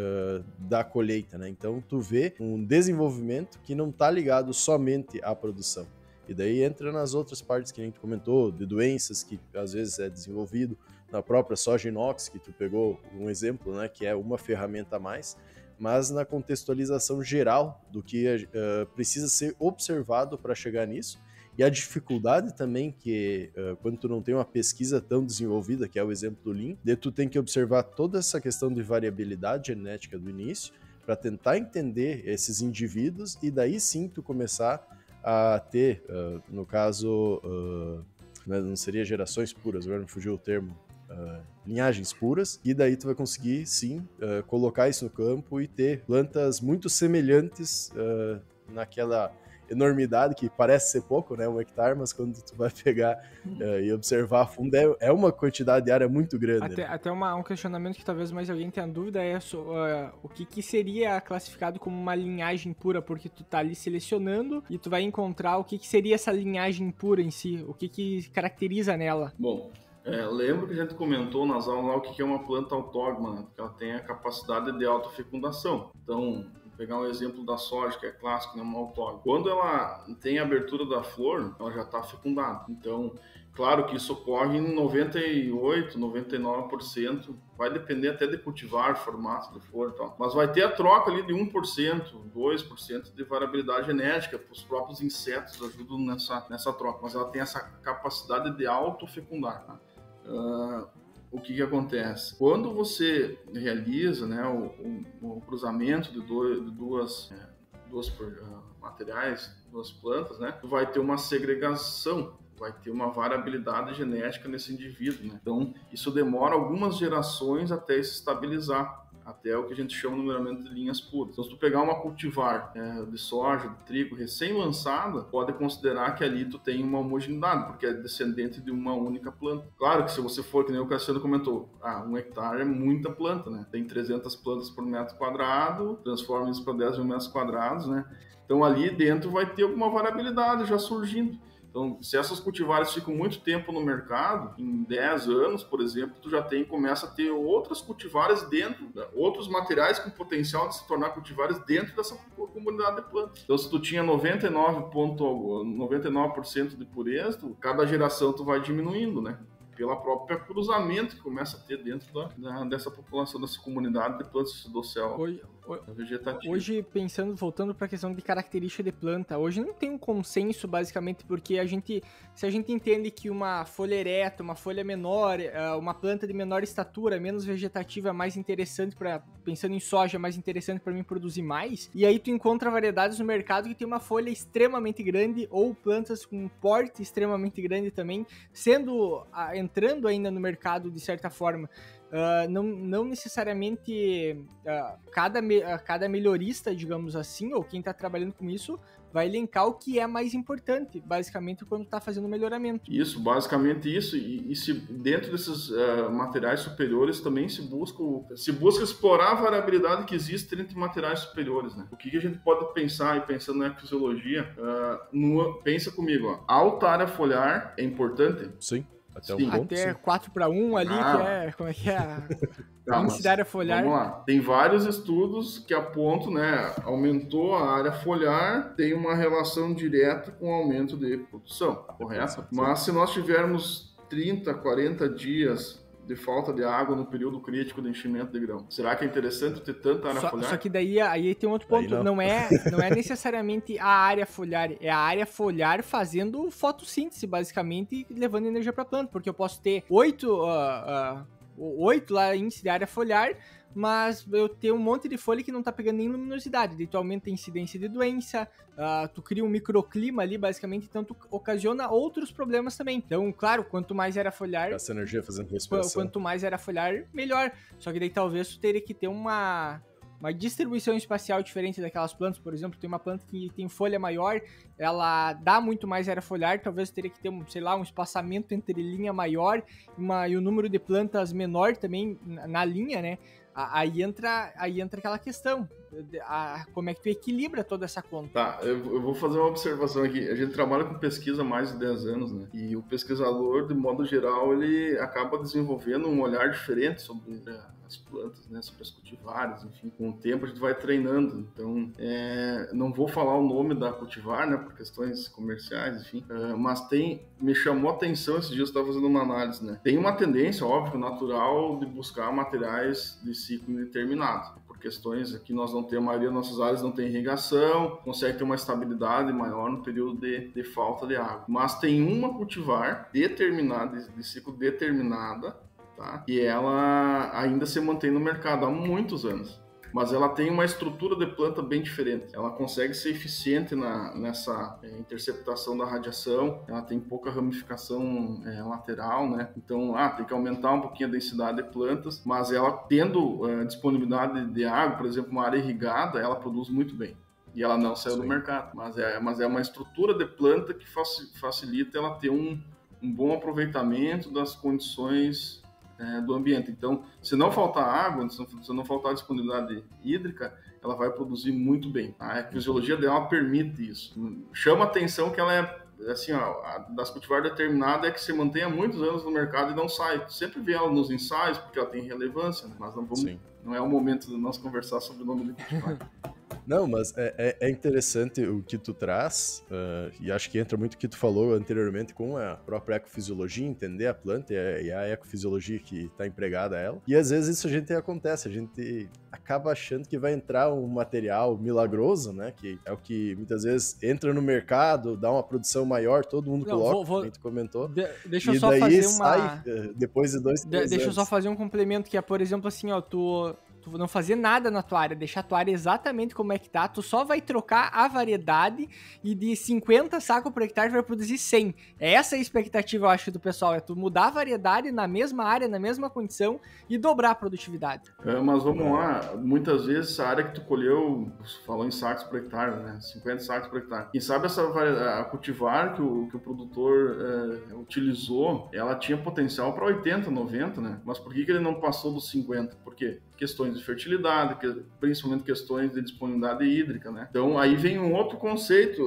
da colheita, né? Então, tu vê um desenvolvimento que não tá ligado somente à produção. E daí entra nas outras partes que a gente comentou, de doenças que às vezes é desenvolvido na própria soja inox, que tu pegou um exemplo, né? Que é uma ferramenta a mais, mas na contextualização geral do que precisa ser observado para chegar nisso. E a dificuldade também que, quando tu não tem uma pesquisa tão desenvolvida, que é o exemplo do Lean, daí tu tem que observar toda essa questão de variabilidade genética do início, para tentar entender esses indivíduos, e daí sim tu começar a ter, no caso, não seria gerações puras, agora me fugiu o termo, linhagens puras, e daí tu vai conseguir sim colocar isso no campo e ter plantas muito semelhantes naquela enormidade que parece ser pouco, né, 1 hectare, mas quando tu vai pegar e observar a fundo, é uma quantidade de área muito grande. Até um questionamento que talvez mais alguém tenha dúvida é o que seria classificado como uma linhagem pura, porque tu tá ali selecionando e tu vai encontrar o que seria essa linhagem pura em si, o que caracteriza nela. Bom, lembro que a gente comentou nas aulas lá o que é uma planta autógama, né? Que ela tem a capacidade de autofecundação. Então, pegar um exemplo da soja, que é clássico, né, uma autógama. Quando ela tem a abertura da flor, ela já está fecundada. Então, claro que isso ocorre em 98%, 99%, vai depender até de cultivar, formato de flor e tal. Mas vai ter a troca ali de 1%, 2% de variabilidade genética, os próprios insetos ajudam nessa troca, mas ela tem essa capacidade de autofecundar, tá? O que acontece? Quando você realiza, né, o cruzamento de duas materiais, duas plantas, né, vai ter uma segregação, vai ter uma variabilidade genética nesse indivíduo, né? Então, isso demora algumas gerações até se estabilizar, até o que a gente chama no numeramento de linhas puras. Então, se tu pegar uma cultivar de soja, de trigo, recém-lançada, pode considerar que ali tu tem uma homogeneidade, porque é descendente de uma única planta. Claro que se você for, que nem o Cassiano comentou, 1 hectare é muita planta, né? Tem 300 plantas por metro quadrado, transforma isso para 10 mil metros quadrados, né? Então, ali dentro vai ter alguma variabilidade já surgindo. Então, se essas cultivares ficam muito tempo no mercado, em 10 anos, por exemplo, tu já começa a ter outras cultivares dentro, outros materiais com potencial de se tornar cultivares dentro dessa comunidade de plantas. Então, se tu tinha 99% de pureza, cada geração tu vai diminuindo, né? Pela própria cruzamento que começa a ter dentro dessa população, dessa comunidade de plantas do céu vegetativa. Hoje, voltando para a questão de característica de planta, hoje não tem um consenso, basicamente, porque se a gente entende que uma folha ereta, uma folha menor, uma planta de menor estatura, menos vegetativa, é mais interessante pensando em soja, é mais interessante para mim produzir mais, e aí tu encontra variedades no mercado que tem uma folha extremamente grande, ou plantas com um porte extremamente grande também, entrando ainda no mercado de certa forma. Não necessariamente cada melhorista, digamos assim, ou quem está trabalhando com isso, vai elencar o que é mais importante, basicamente, quando está fazendo o melhoramento. Isso, basicamente isso. E se dentro desses materiais superiores também se busca explorar a variabilidade que existe entre materiais superiores, né? O que a gente pode pensar, e pensando na fisiologia, pensa comigo, alta área foliar é importante? Sim. Até sim. Um ponto, até sim. 4:1 ali, que é, como é que é a índice da área foliar. Vamos lá, tem vários estudos que apontam, né, aumentou a área foliar, tem uma relação direta com o aumento de produção, correto? Mas se nós tivermos 30, 40 dias de falta de água no período crítico de enchimento de grão, será que é interessante ter tanta área foliar? Só que daí aí tem outro ponto, não é necessariamente a área foliar, é a área foliar fazendo fotossíntese, basicamente, levando energia para a planta, porque eu posso ter 8 lá índice de área foliar, mas eu tenho um monte de folha que não tá pegando nem luminosidade, daí tu aumenta a incidência de doença, tu cria um microclima ali, basicamente, então tu ocasiona outros problemas também. Então, claro, quanto mais área foliar... Essa energia fazendo respiração. Quanto mais área foliar, melhor. Só que daí talvez tu teria que ter uma uma distribuição espacial diferente daquelas plantas. Por exemplo, tem uma planta que tem folha maior, ela dá muito mais área foliar, talvez teria que ter, um espaçamento entre linha maior e o número de plantas menor também na linha, né? Aí entra aquela questão, como é que tu equilibra toda essa conta. Tá, eu vou fazer uma observação aqui. A gente trabalha com pesquisa há mais de 10 anos, né? E o pesquisador, de modo geral, ele acaba desenvolvendo um olhar diferente sobre as plantas, né? Sobre as cultivares, enfim. Com o tempo a gente vai treinando. Então, não vou falar o nome da cultivar, né? Por questões comerciais, enfim. Mas me chamou a atenção esses dias, eu estava fazendo uma análise, né? Tem uma tendência, óbvio, natural, de buscar materiais de ciclo indeterminado. Por questões aqui, nós não temos, a maioria das nossas áreas não tem irrigação, consegue ter uma estabilidade maior no período de falta de água. Mas tem uma cultivar determinada, de ciclo determinada, tá? E ela ainda se mantém no mercado há muitos anos. Mas ela tem uma estrutura de planta bem diferente. Ela consegue ser eficiente nessa interceptação da radiação, ela tem pouca ramificação lateral, né? Então, tem que aumentar um pouquinho a densidade de plantas, mas ela tendo disponibilidade de água, por exemplo, uma área irrigada, ela produz muito bem. E ela não saiu do mercado, mas é uma estrutura de planta que facilita ela ter um bom aproveitamento das condições do ambiente. Então, se não faltar água, se não faltar disponibilidade hídrica, ela vai produzir muito bem. A fisiologia dela permite isso. Chama atenção que ela é, assim, das cultivares determinadas é que se mantém há muitos anos no mercado e não sai. Sempre vê ela nos ensaios, porque ela tem relevância, né? Mas não é o momento de nós conversar sobre o nome de cultivar. Não, mas é interessante o que tu traz, e acho que entra muito o que tu falou anteriormente com a própria ecofisiologia, entender a planta e a ecofisiologia que está empregada a ela. E às vezes isso acontece, a gente acaba achando que vai entrar um material milagroso, né, que é o que muitas vezes entra no mercado, dá uma produção maior, todo mundo coloca, como tu comentou, deixa eu só fazer sai depois de 2, 3 Deixa eu anos. só fazer um complemento, que é, por exemplo, assim, tu não fazer nada na tua área, deixar a tua área exatamente como é que tá, tu só vai trocar a variedade e de 50 sacos por hectare vai produzir 100. Essa é a expectativa, eu acho, do pessoal, é tu mudar a variedade na mesma área, na mesma condição e dobrar a produtividade. Mas vamos lá, muitas vezes a área que tu colheu, falou em sacos por hectare, né, 50 sacos por hectare, quem sabe a cultivar que o produtor utilizou, ela tinha potencial para 80, 90, né, mas por que ele não passou dos 50? Por quê? Questões de fertilidade, principalmente questões de disponibilidade hídrica, né? Então, aí vem um outro conceito,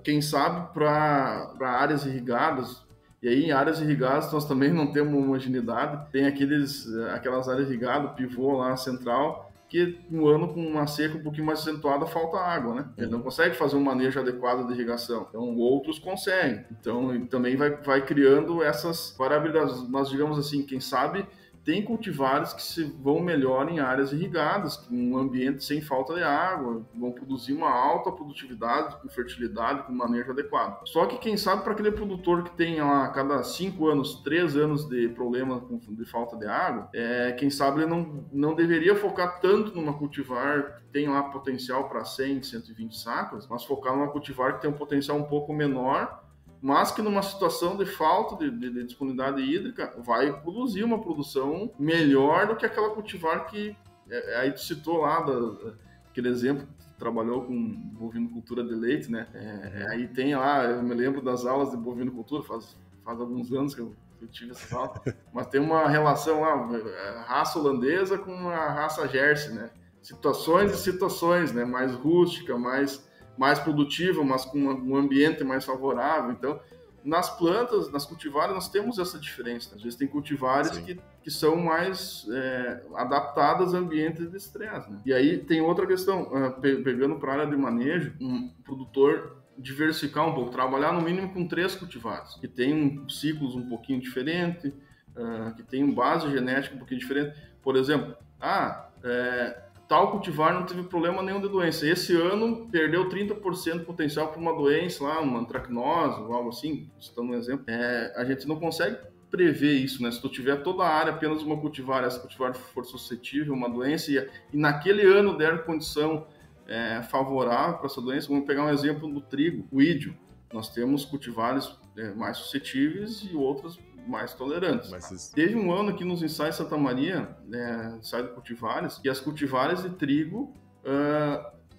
quem sabe para áreas irrigadas, e aí em áreas irrigadas nós também não temos homogeneidade, tem aquelas áreas irrigadas, pivô lá central, que um ano com uma seca um pouquinho mais acentuada falta água, né? Ele não consegue fazer um manejo adequado de irrigação. Então, outros conseguem. Então, também vai criando essas variabilidades. Mas, digamos assim, quem sabe tem cultivares que se vão melhor em áreas irrigadas, com um ambiente sem falta de água, vão produzir uma alta produtividade, com fertilidade, com manejo adequado. Só que quem sabe para aquele produtor que tem lá, a cada 5 anos, 3 anos de problema de falta de água, quem sabe ele não deveria focar tanto numa cultivar que tem lá potencial para 100, 120 sacos, mas focar numa cultivar que tem um potencial um pouco menor, mas que numa situação de falta de disponibilidade hídrica vai produzir uma produção melhor do que aquela cultivar que aí tu citou lá aquele exemplo que trabalhou com bovinocultura de leite, né? Aí tem lá, eu me lembro das aulas de bovinocultura, faz alguns anos que eu tive essa aula, mas tem uma relação lá, raça holandesa com a raça Jersey, né? Situações e situações, né? Mais rústica, mais produtiva, mas com um ambiente mais favorável. Então, nas plantas, nas cultivares, nós temos essa diferença. Às vezes tem cultivares que são mais adaptadas a ambientes de estresse, né? E aí tem outra questão, pegando para a área de manejo, um produtor diversificar um pouco, trabalhar no mínimo com 3 cultivares, que tem ciclos um pouquinho diferente, que tem base genética um pouquinho diferente. Por exemplo, tal cultivar não teve problema nenhum de doença. Esse ano perdeu 30% de potencial para uma doença lá, uma antracnose ou algo assim, citando um exemplo. A gente não consegue prever isso, né? Se tu tiver toda a área apenas uma cultivar, essa cultivar for suscetível a uma doença e naquele ano der condição favorável para essa doença, vamos pegar um exemplo do trigo, o ídio. Nós temos cultivares mais suscetíveis e outras mais tolerantes. Mas teve um ano aqui nos ensaios Santa Maria, ensaio de cultivares, e as cultivares de trigo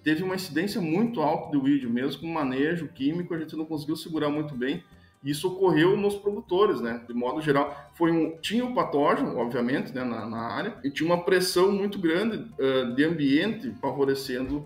teve uma incidência muito alta do weed, mesmo com manejo químico, a gente não conseguiu segurar muito bem. Isso ocorreu nos produtores, né? De modo geral, tinha o patógeno, obviamente, né, na área, e tinha uma pressão muito grande de ambiente favorecendo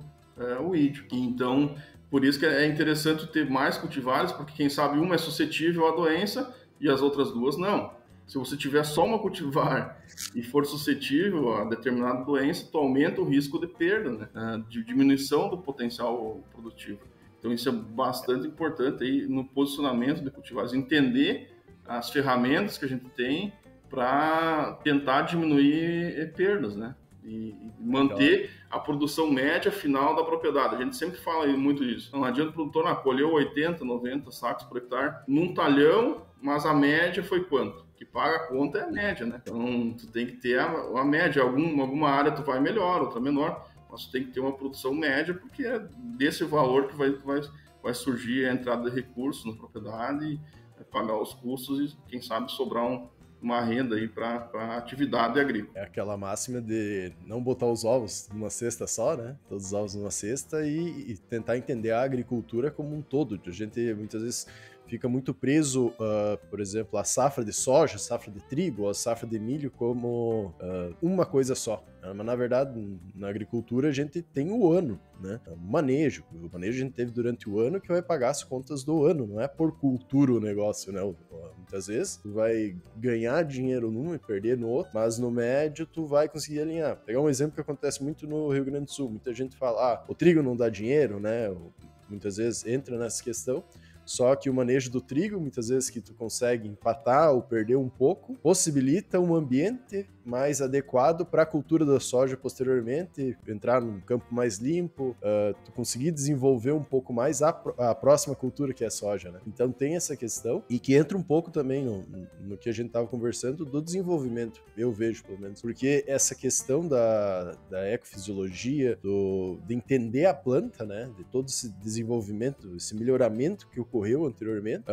o weed. Então, por isso que é interessante ter mais cultivares, porque quem sabe uma é suscetível à doença e as outras duas não. Se você tiver só uma cultivar e for suscetível a determinada doença, tu aumenta o risco de perda, né? De diminuição do potencial produtivo. Então isso é bastante importante aí no posicionamento de cultivares, entender as ferramentas que a gente tem para tentar diminuir perdas, né? E manter a produção média final da propriedade. A gente sempre fala muito isso. Não adianta o produtor colher 80, 90 sacos por hectare num talhão, mas a média foi quanto? Que paga a conta é a média, né? Então, tu tem que ter a média. Alguma área tu vai melhor, outra menor, mas tu tem que ter uma produção média, porque é desse valor que vai surgir a entrada de recursos na propriedade, pagar os custos e, quem sabe, sobrar uma renda aí para a atividade agrícola. É aquela máxima de não botar os ovos numa cesta só, né? Todos os ovos numa cesta e tentar entender a agricultura como um todo. A gente muitas vezes fica muito preso, por exemplo, a safra de soja, a safra de trigo, a safra de milho como uma coisa só. Mas, na verdade, na agricultura a gente tem o ano, né? O manejo a gente teve durante o ano que vai pagar as contas do ano, não é por cultura o negócio, né? Muitas vezes tu vai ganhar dinheiro num e perder no outro, mas no médio tu vai conseguir alinhar. Vou pegar um exemplo que acontece muito no Rio Grande do Sul. Muita gente fala, o trigo não dá dinheiro, né? Muitas vezes entra nessa questão. Só que o manejo do trigo, muitas vezes que tu consegue empatar ou perder um pouco, possibilita um ambiente mais adequado para a cultura da soja posteriormente, entrar num campo mais limpo, tu conseguir desenvolver um pouco mais a próxima cultura que é a soja, né? Então tem essa questão e que entra um pouco também no que a gente estava conversando do desenvolvimento, eu vejo pelo menos, porque essa questão da ecofisiologia, de entender a planta, né, de todo esse desenvolvimento, esse melhoramento que ocorreu anteriormente,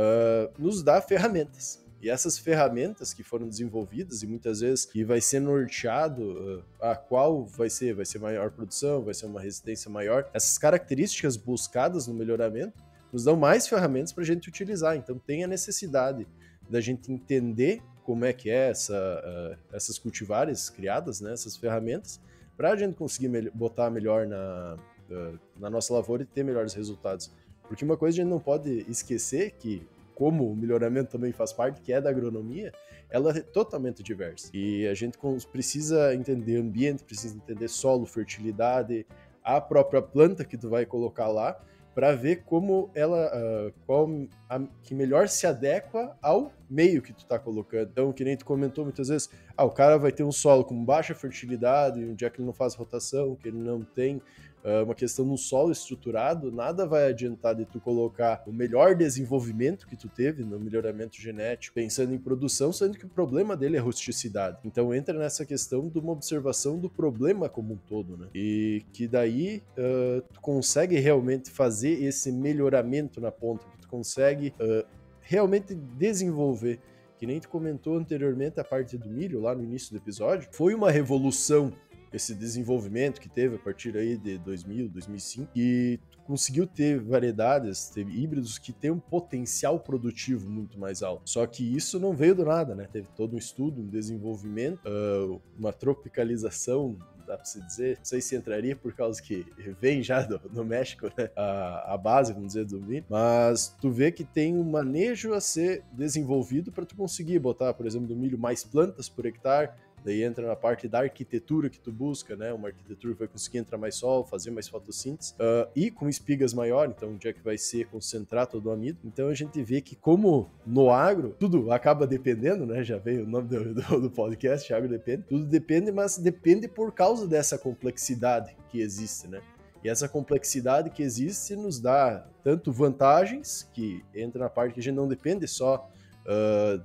nos dá ferramentas. E essas ferramentas que foram desenvolvidas e muitas vezes que vai ser norteado a qual vai ser maior produção, vai ser uma resistência maior, essas características buscadas no melhoramento nos dão mais ferramentas para a gente utilizar. Então tem a necessidade da gente entender como é que é essas cultivares criadas, né, essas ferramentas, para a gente conseguir botar melhor na nossa lavoura e ter melhores resultados. Porque uma coisa a gente não pode esquecer que, como o melhoramento também faz parte, que é da agronomia, ela é totalmente diversa. E a gente precisa entender ambiente, precisa entender solo, fertilidade, a própria planta que tu vai colocar lá, para ver como ela, que melhor se adequa ao meio que tu tá colocando. Então, que nem tu comentou muitas vezes, o cara vai ter um solo com baixa fertilidade, onde é que ele não faz rotação, que ele não tem uma questão no solo estruturado, nada vai adiantar de tu colocar o melhor desenvolvimento que tu teve no melhoramento genético, pensando em produção, sendo que o problema dele é rusticidade. Então entra nessa questão de uma observação do problema como um todo, né? E que daí tu consegue realmente fazer esse melhoramento na ponta, que tu consegue realmente desenvolver. Que nem tu comentou anteriormente a parte do milho, lá no início do episódio, foi uma revolução esse desenvolvimento que teve a partir aí de 2000, 2005, e conseguiu ter variedades, teve híbridos que têm um potencial produtivo muito mais alto. Só que isso não veio do nada, né? Teve todo um estudo, um desenvolvimento, uma tropicalização, dá pra se dizer, não sei se entraria por causa que vem já do México, né? A base, vamos dizer, do milho, mas tu vê que tem um manejo a ser desenvolvido para tu conseguir botar, por exemplo, do milho mais plantas por hectare. Daí entra na parte da arquitetura que tu busca, né? Uma arquitetura que vai conseguir entrar mais sol, fazer mais fotossíntese, e com espigas maior, então onde é que vai ser concentrar todo o amido. Então a gente vê que como no agro, tudo acaba dependendo, né? Já veio o nome do podcast, agro depende. Tudo depende, mas depende por causa dessa complexidade que existe, né? E essa complexidade que existe nos dá tanto vantagens, que entra na parte que a gente não depende só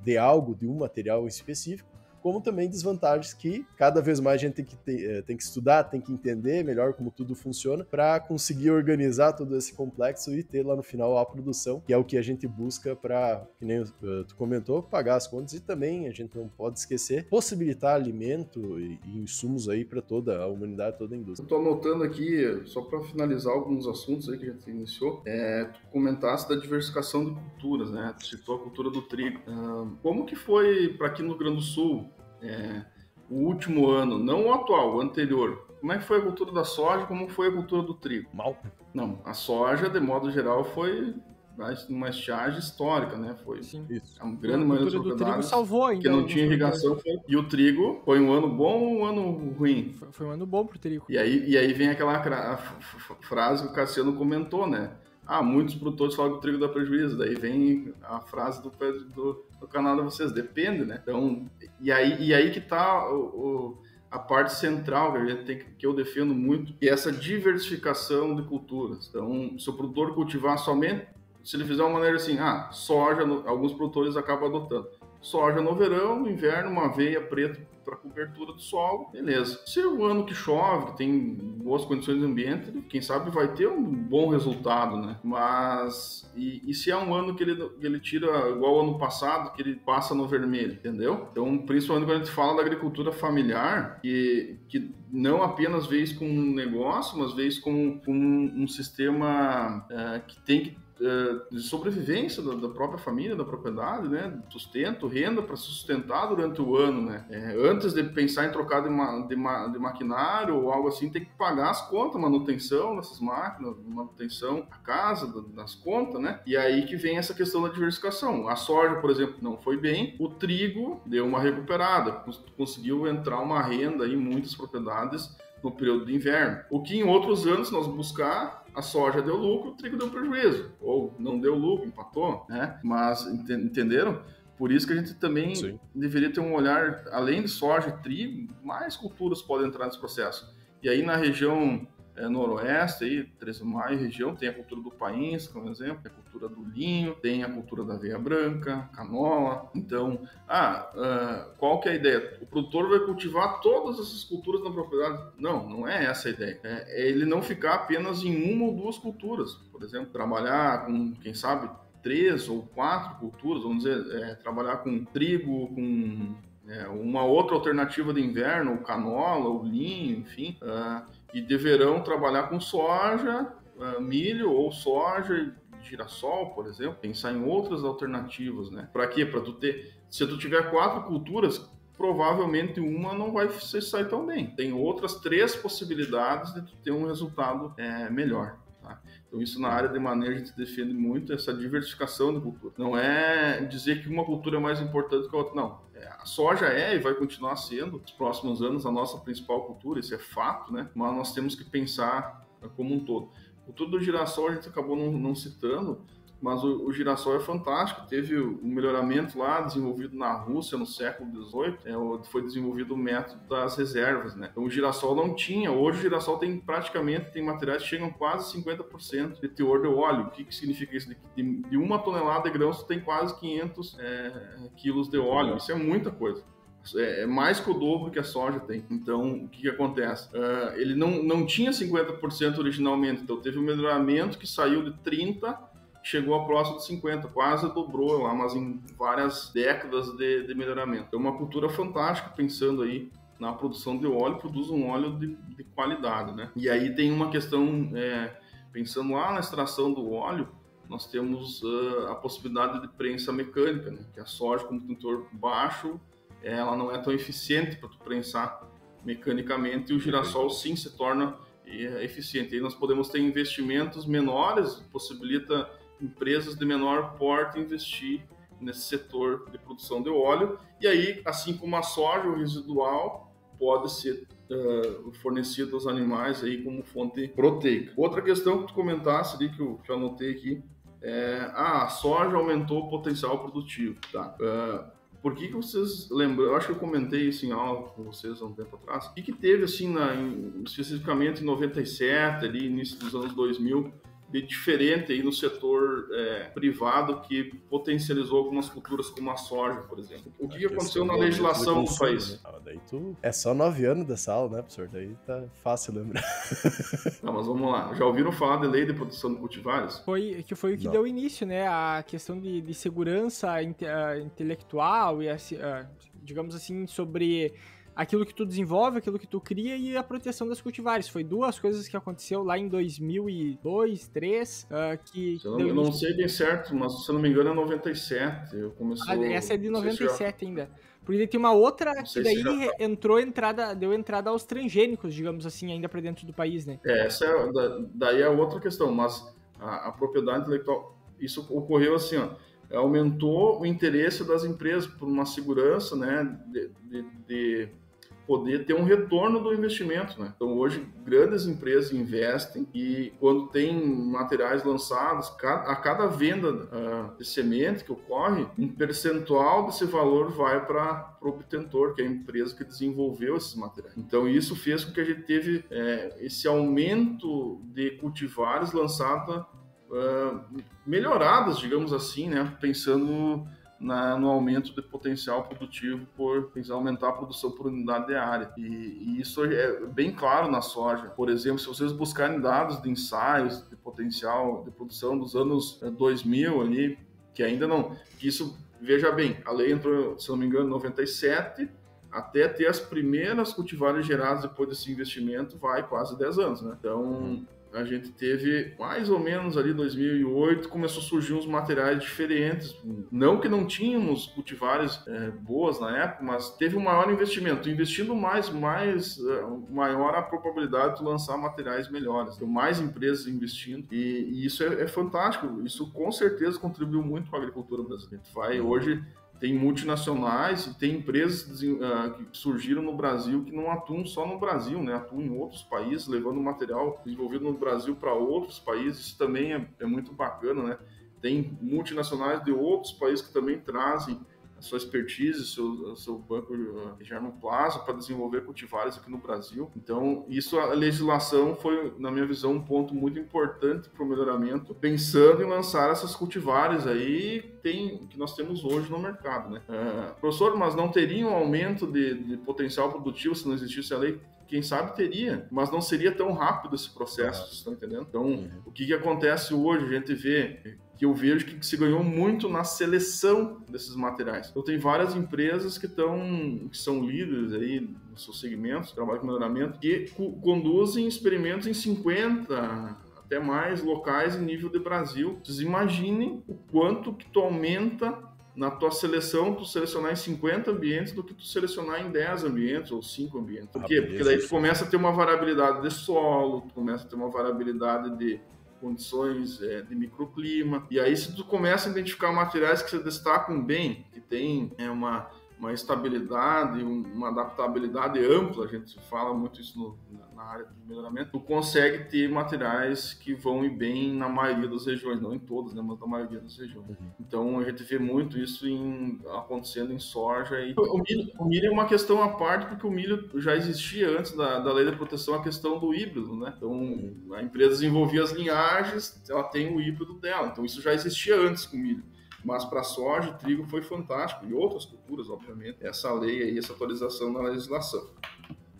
de algo, de um material específico, como também desvantagens que cada vez mais a gente tem que estudar, tem que entender melhor como tudo funciona para conseguir organizar todo esse complexo e ter lá no final a produção, que é o que a gente busca para, que nem tu comentou, pagar as contas, e também a gente não pode esquecer possibilitar alimento e insumos aí para toda a humanidade, toda a indústria. Eu tô anotando aqui, só para finalizar alguns assuntos aí que a gente iniciou, tu comentasse da diversificação de culturas, né? Tu citou a cultura do trigo. Como que foi para aqui no Rio Grande do Sul o último ano, não o atual, o anterior? Como é que foi a cultura da soja, como foi a cultura do trigo? Mal. Não, a soja, de modo geral, foi uma estiagem histórica, né? Foi uma grande maioria dos propriedades salvou ainda que não tinha irrigação. E o trigo foi um ano bom ou um ano ruim? Foi um ano bom pro trigo. E aí vem aquela frase que o Cassiano comentou, né? Muitos produtores falam que o trigo dá prejuízo. Daí vem a frase do canal de vocês, depende, né? Então, e aí que tá a parte central que a gente tem, que eu defendo muito, que é essa diversificação de culturas. Então, se o produtor cultivar somente, se ele fizer uma maneira assim, soja, alguns produtores acabam adotando. Soja no verão, no inverno, uma aveia preta para cobertura do solo, beleza. Se é um ano que chove, que tem boas condições de ambiente, quem sabe vai ter um bom resultado, né? Mas, e se é um ano que ele tira, igual ano passado, que ele passa no vermelho, entendeu? Então, principalmente quando a gente fala da agricultura familiar, que não apenas vê isso como um negócio, mas vê isso como um sistema que tem que de sobrevivência da própria família, da propriedade, né? Sustento, renda para sustentar durante o ano, né? Antes de pensar em trocar de maquinário ou algo assim, tem que pagar as contas, manutenção dessas máquinas, manutenção da casa, das contas, né? E aí que vem essa questão da diversificação. A soja, por exemplo, não foi bem, o trigo deu uma recuperada, conseguiu entrar uma renda em muitas propriedades no período de inverno. O que em outros anos, se nós buscar, a soja deu lucro, o trigo deu prejuízo. Ou não deu lucro, empatou, né? Mas, entenderam? Por isso que a gente também deveria ter um olhar, além de soja e trigo, mais culturas podem entrar nesse processo. E aí na região noroeste, aí, 13 de Maio, região, tem a cultura do país, como exemplo, a cultura do linho, tem a cultura da aveia branca, canola. Então, qual que é a ideia? O produtor vai cultivar todas essas culturas na propriedade? Não, não é essa a ideia. É ele não ficar apenas em uma ou duas culturas. Por exemplo, trabalhar com, quem sabe, 3 ou 4 culturas, vamos dizer, trabalhar com trigo, com uma outra alternativa de inverno, o canola, o linho, enfim, e de verão trabalhar com soja, milho ou soja e girassol, por exemplo, pensar em outras alternativas, né? Para quê? Para tu ter, se tu tiver 4 culturas, provavelmente uma não vai sair tão bem. Tem outras 3 possibilidades de tu ter um resultado melhor. Tá? Então isso na área de manejo a gente defende muito essa diversificação de cultura. Não é dizer que uma cultura é mais importante que a outra, não. A soja e vai continuar sendo, nos próximos anos, a nossa principal cultura, isso é fato, né? Mas nós temos que pensar como um todo. A cultura do girassol a gente acabou não citando, mas o girassol é fantástico. Teve um melhoramento lá, desenvolvido na Rússia no século XVIII, foi desenvolvido o método das reservas, né? Então o girassol não tinha, hoje o girassol tem materiais que chegam quase 50% de teor de óleo. O que significa isso? De 1 tonelada de grãos tem quase 500 quilos de óleo, isso é muita coisa. É mais que o dobro que a soja tem. Então, o que acontece? Ele não tinha 50% originalmente, então teve um melhoramento que saiu de 30%, chegou a próximo de 50, quase dobrou lá, mas em várias décadas de melhoramento. É uma cultura fantástica, pensando aí na produção de óleo, produz um óleo de qualidade, né? E aí tem uma questão, pensando lá na extração do óleo, nós temos a possibilidade de prensa mecânica, né? Que a soja, como tem teor baixo, ela não é tão eficiente para tu prensar mecanicamente, e o girassol sim se torna eficiente. Aí nós podemos ter investimentos menores, possibilita empresas de menor porte investir nesse setor de produção de óleo, e aí, assim como a soja, o residual pode ser fornecido aos animais aí como fonte proteica. Outra questão que tu comentasse ali, que eu anotei aqui, a soja aumentou o potencial produtivo, tá? Por que vocês lembram? Eu acho que eu comentei isso em aula com vocês há um tempo atrás. O que teve, assim, especificamente em 97, ali, início dos anos 2000, diferente aí no setor privado que potencializou algumas culturas como a soja, por exemplo. O que aconteceu na legislação do país? Né? Daí é só 9 anos dessa aula, né, professor? Daí tá fácil lembrar. Tá, mas vamos lá. Já ouviram falar de lei de proteção de cultivares? Foi o que deu início, né? A questão de segurança intelectual e, digamos assim, sobre aquilo que tu desenvolve, aquilo que tu cria e a proteção das cultivares. Foi duas coisas que aconteceu lá em 2002, 2003, que... Eu não sei bem certo, mas se eu não me engano é 97. Essa é de 97 ainda. Porque tem uma outra que daí deu entrada aos transgênicos, digamos assim, ainda para dentro do país, né? Daí é outra questão, mas a propriedade intelectual, isso ocorreu assim, ó, aumentou o interesse das empresas por uma segurança, né, de poder ter um retorno do investimento, né? Então hoje grandes empresas investem e quando tem materiais lançados, a cada venda de semente que ocorre, um percentual desse valor vai para o obtentor, que é a empresa que desenvolveu esses materiais. Então isso fez com que a gente teve esse aumento de cultivares lançados, melhoradas, digamos assim, né? Pensando no aumento de potencial produtivo por aumentar a produção por unidade de área. E isso é bem claro na soja. Por exemplo, se vocês buscarem dados de ensaios de potencial de produção dos anos 2000 ali, que ainda não... Que isso, veja bem, a lei entrou, se não me engano, em 97, até ter as primeiras cultivares geradas depois desse investimento, vai quase 10 anos, né? Então... A gente teve mais ou menos ali 2008, começou a surgir uns materiais diferentes. Não que não tínhamos cultivares boas na época, mas teve um maior investimento. Investindo mais, maior a probabilidade de lançar materiais melhores. Então, mais empresas investindo. E isso é fantástico. Isso com certeza contribuiu muito para a agricultura brasileira. Hoje... Tem multinacionais e tem empresas que surgiram no Brasil que não atuam só no Brasil, né? Atuam em outros países, levando material desenvolvido no Brasil para outros países. Isso também é muito bacana, né? Tem multinacionais de outros países que também trazem a sua expertise, seu banco de germoplasma para desenvolver cultivares aqui no Brasil. Então, a legislação foi, na minha visão, um ponto muito importante para o melhoramento, pensando em lançar essas cultivares aí que nós temos hoje no mercado, né? Professor, mas não teria um aumento de potencial produtivo se não existisse a lei? Quem sabe teria, mas não seria tão rápido esse processo, vocês estão entendendo? Então, o que acontece hoje? A gente vê que eu vejo que se ganhou muito na seleção desses materiais. Então, tem várias empresas que são líderes aí nos seus segmentos, trabalham com melhoramento, que conduzem experimentos em 50 até mais locais em nível de Brasil. Vocês imaginem o quanto que tu aumenta na tua seleção, tu selecionar em 50 ambientes do que tu selecionar em 10 ambientes ou 5 ambientes. Por quê? Porque daí tu começa a ter uma variabilidade de solo, tu começa a ter uma variabilidade de condições de microclima. E aí, se tu começa a identificar materiais que se destacam bem, que tem uma estabilidade, uma adaptabilidade ampla, a gente fala muito isso na área de melhoramento, tu consegue ter materiais que vão ir bem na maioria das regiões, não em todas, né, mas na maioria das regiões. Então, a gente vê muito isso acontecendo em soja. E o milho é uma questão à parte, porque o milho já existia antes da lei de proteção, a questão do híbrido, né? Então, a empresa desenvolvia as linhagens, ela tem o híbrido dela. Então, isso já existia antes com o milho. Mas para soja e trigo foi fantástico, e outras culturas, obviamente, essa lei aí, essa atualização na legislação.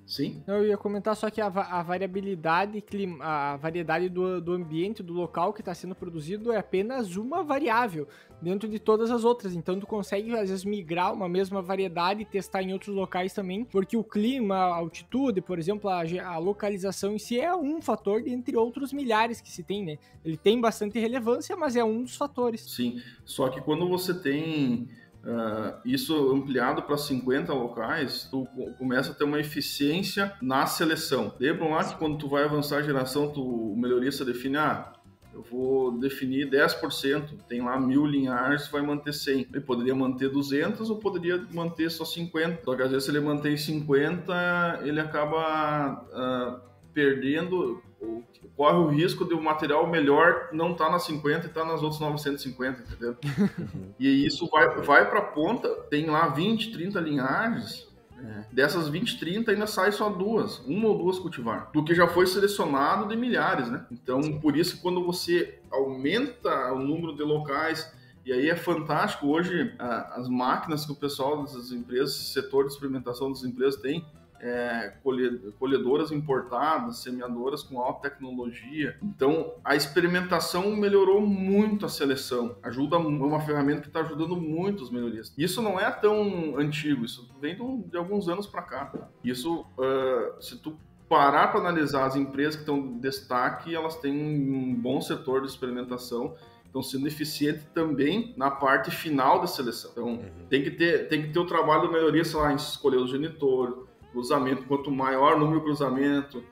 Sim? Eu ia comentar só que a variabilidade, a variedade do ambiente, do local que está sendo produzido é apenas uma variável dentro de todas as outras. Então, tu consegue, às vezes, migrar uma mesma variedade e testar em outros locais também, porque o clima, a altitude, por exemplo, a localização em si é um fator dentre outros milhares que se tem, né? Ele tem bastante relevância, mas é um dos fatores. Sim, só que quando você tem... isso ampliado para 50 locais, tu começa a ter uma eficiência na seleção. Lembram lá que quando tu vai avançar a geração, o melhorista define, eu vou definir 10%, tem lá 1.000 linhares, vai manter 100. Ele poderia manter 200 ou poderia manter só 50. Só que às vezes se ele mantém 50, ele acaba perdendo, corre o risco de o material melhor não estar nas 50 e estar nas outras 950, entendeu? E isso vai para a ponta, tem lá 20, 30 linhagens, Dessas 20, 30 ainda sai só uma ou duas cultivar, do que já foi selecionado de milhares, né? Então, sim, por isso, quando você aumenta o número de locais, e aí é fantástico, hoje as máquinas que o pessoal das empresas, setor de experimentação das empresas tem, colhedoras importadas, semeadoras com alta tecnologia. Então, a experimentação melhorou muito a seleção. É uma ferramenta que está ajudando muito as melhorias. Isso não é tão antigo, isso vem de alguns anos para cá. Isso, se tu parar para analisar as empresas que estão em destaque, elas têm um bom setor de experimentação, estão sendo eficientes também na parte final da seleção. Então, tem que ter o trabalho de melhoria, sei lá, em escolher o genitor, cruzamento. Quanto maior o número de cruzamento,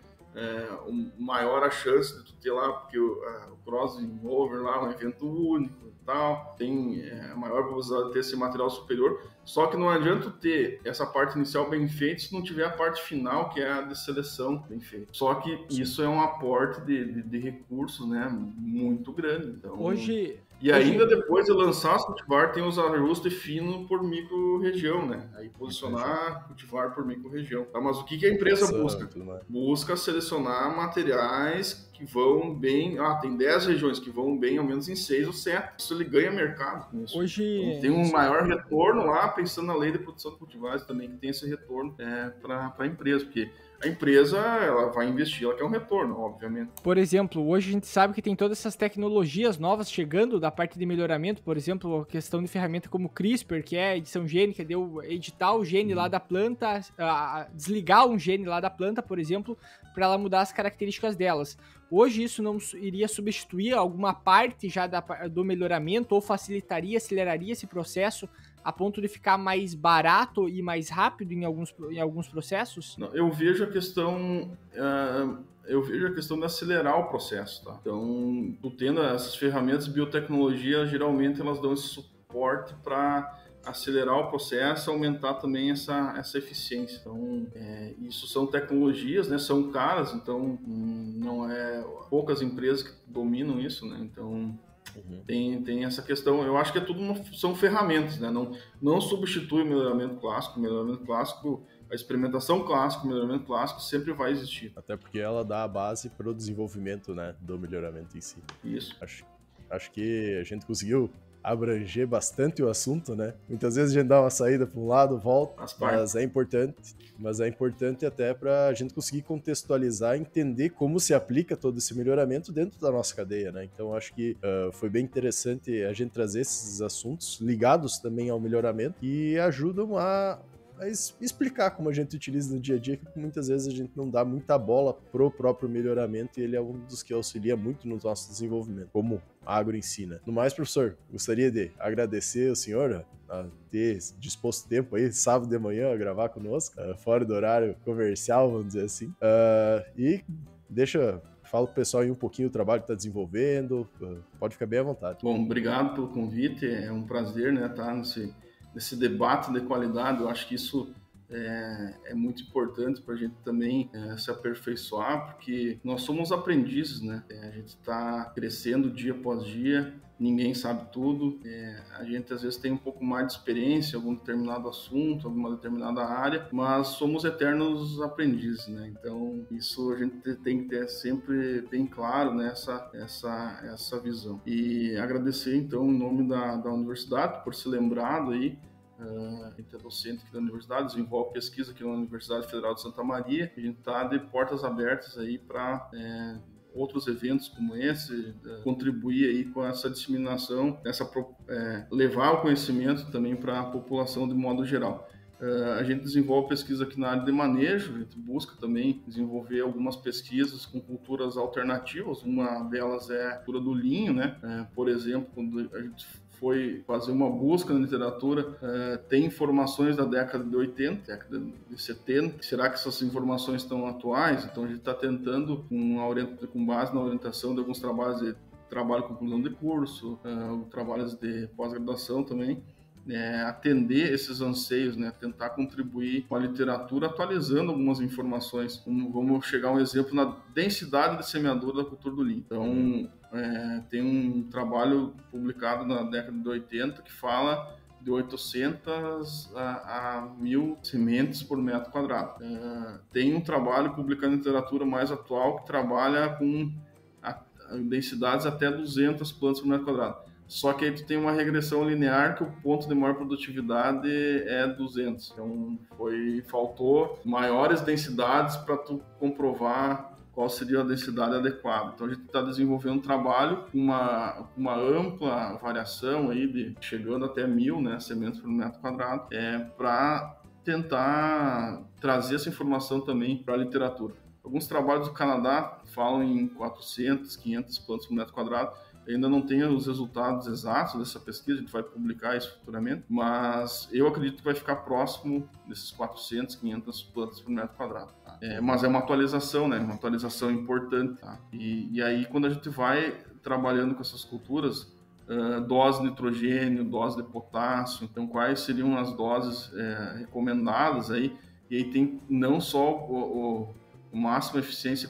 maior a chance de tu ter lá, porque o crossing over lá é um evento único e tal, tem a maior probabilidade de ter esse material superior. Só que não adianta ter essa parte inicial bem feita se não tiver a parte final, que é a de seleção bem feita. Só que isso é um aporte de recursos, né, muito grande. Então, ainda depois de lançar as cultivar, tem os ajustes finos por micro-região, né? Aí posicionar cultivar por micro-região. Tá, mas o que a empresa busca? Busca selecionar materiais que vão bem... tem 10 regiões que vão bem ao menos em 6 ou 7. Isso ele ganha mercado com isso. Então, tem um maior retorno lá, pensando na lei de produção de cultivares também, que tem esse retorno para a empresa, porque a empresa, ela vai investir, ela quer um retorno, obviamente. Por exemplo, hoje a gente sabe que tem todas essas tecnologias novas chegando da parte de melhoramento, por exemplo, a questão de ferramenta como CRISPR, que é edição gênica, editar o gene lá da planta, desligar um gene lá da planta, por exemplo, para ela mudar as características delas. Hoje isso não iria substituir alguma parte já do melhoramento ou facilitaria, aceleraria esse processo a ponto de ficar mais barato e mais rápido em alguns processos? Não, eu vejo a questão de acelerar o processo, tá? Então, tu tendo essas ferramentas de biotecnologia, geralmente elas dão esse suporte para acelerar o processo, aumentar também essa eficiência. Então, isso são tecnologias, né? São caras, então não é poucas empresas que dominam isso, né? Então, tem essa questão. Eu acho que são ferramentas, né? Não substitui o melhoramento clássico. O melhoramento clássico, a experimentação clássica, o melhoramento clássico sempre vai existir. Até porque ela dá a base para o desenvolvimento, né, do melhoramento em si. Isso. Acho que a gente conseguiu abranger bastante o assunto, né? Muitas vezes a gente dá uma saída para um lado, volta, mas é importante até para a gente conseguir contextualizar, entender como se aplica todo esse melhoramento dentro da nossa cadeia, né? Então acho que foi bem interessante a gente trazer esses assuntos ligados também ao melhoramento e ajudam a explicar como a gente utiliza no dia a dia, que muitas vezes a gente não dá muita bola pro próprio melhoramento e ele é um dos que auxilia muito no nosso desenvolvimento, como a Agro ensina. No mais, professor, gostaria de agradecer o senhor a ter disposto tempo aí, sábado de manhã, a gravar conosco, fora do horário comercial, vamos dizer assim. E fala pro pessoal aí um pouquinho do trabalho que está desenvolvendo, pode ficar bem à vontade. Bom, obrigado pelo convite, é um prazer, né, estar nesse debate de qualidade. Eu acho que isso é muito importante para a gente também se aperfeiçoar, porque nós somos aprendizes, né? A gente está crescendo dia após dia, ninguém sabe tudo, a gente às vezes tem um pouco mais de experiência em algum determinado assunto, alguma determinada área, mas somos eternos aprendizes, né? Então isso a gente tem que ter sempre bem claro, né, essa visão. E agradecer então em nome da universidade por ser lembrado aí. A gente é docente aqui da universidade, desenvolve pesquisa aqui na Universidade Federal de Santa Maria. A gente está de portas abertas aí para outros eventos como esse, contribuir aí com essa disseminação, levar o conhecimento também para a população de modo geral. A gente desenvolve pesquisa aqui na área de manejo, a gente busca também desenvolver algumas pesquisas com culturas alternativas. Uma delas é a cultura do linho, né? Por exemplo, quando a gente foi fazer uma busca na literatura, tem informações da década de 80, década de 70. Será que essas informações estão atuais? Então a gente está tentando, com base na orientação de alguns trabalho com conclusão de curso, trabalhos de pós-graduação também, atender esses anseios, né? Tentar contribuir com a literatura, atualizando algumas informações. Vamos chegar a um exemplo na densidade de semeadura da cultura do linho. Então, tem um trabalho publicado na década de 80 que fala de 800 a 1.000 sementes por metro quadrado. Tem um trabalho publicado em literatura mais atual que trabalha com densidades até 200 plantas por metro quadrado. Só que aí tu tem uma regressão linear que o ponto de maior produtividade é 200. Então, faltou maiores densidades para tu comprovar qual seria a densidade adequada. Então, a gente está desenvolvendo um trabalho com uma ampla variação aí chegando até 1.000, né, sementes por metro quadrado, para tentar trazer essa informação também para a literatura. Alguns trabalhos do Canadá falam em 400, 500 plantas por metro quadrado. Ainda não tenho os resultados exatos dessa pesquisa, a gente vai publicar isso futuramente, mas eu acredito que vai ficar próximo desses 400, 500 plantas por metro quadrado. Tá? Mas é uma atualização, né? Uma atualização importante. Tá? E aí, quando a gente vai trabalhando com essas culturas, dose de nitrogênio, dose de potássio, então quais seriam as doses recomendadas aí? E aí tem não só máxima eficiência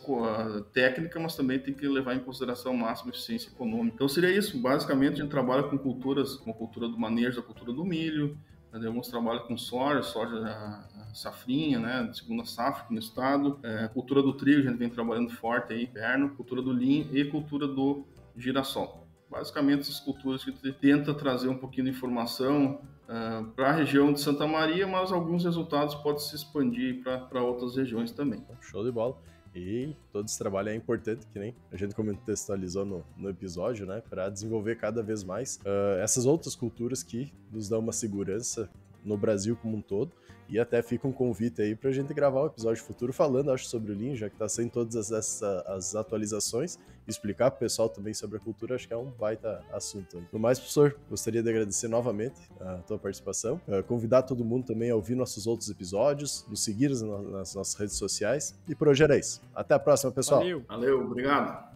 técnica, mas também tem que levar em consideração a máxima eficiência econômica. Então seria isso, basicamente a gente trabalha com culturas, como a cultura do manejo, a cultura do milho, alguns trabalham com soja safrinha, né, de segunda safra aqui no estado, cultura do trigo, a gente vem trabalhando forte aí, inverno, cultura do linho e cultura do girassol. Basicamente essas culturas que a gente tenta trazer um pouquinho de informação para a região de Santa Maria, mas alguns resultados podem se expandir para outras regiões também. Show de bola. E todo esse trabalho é importante, que nem a gente contextualizou no episódio, né, para desenvolver cada vez mais essas outras culturas que nos dão uma segurança no Brasil como um todo. E até fica um convite aí pra gente gravar um episódio futuro falando, acho, sobre o linho, já que tá sendo todas as atualizações, explicar pro pessoal também sobre a cultura, acho que é um baita assunto aí. No mais, professor, gostaria de agradecer novamente a tua participação, convidar todo mundo também a ouvir nossos outros episódios, nos seguir nas nossas redes sociais, e por hoje era isso. Até a próxima, pessoal. Valeu, obrigado.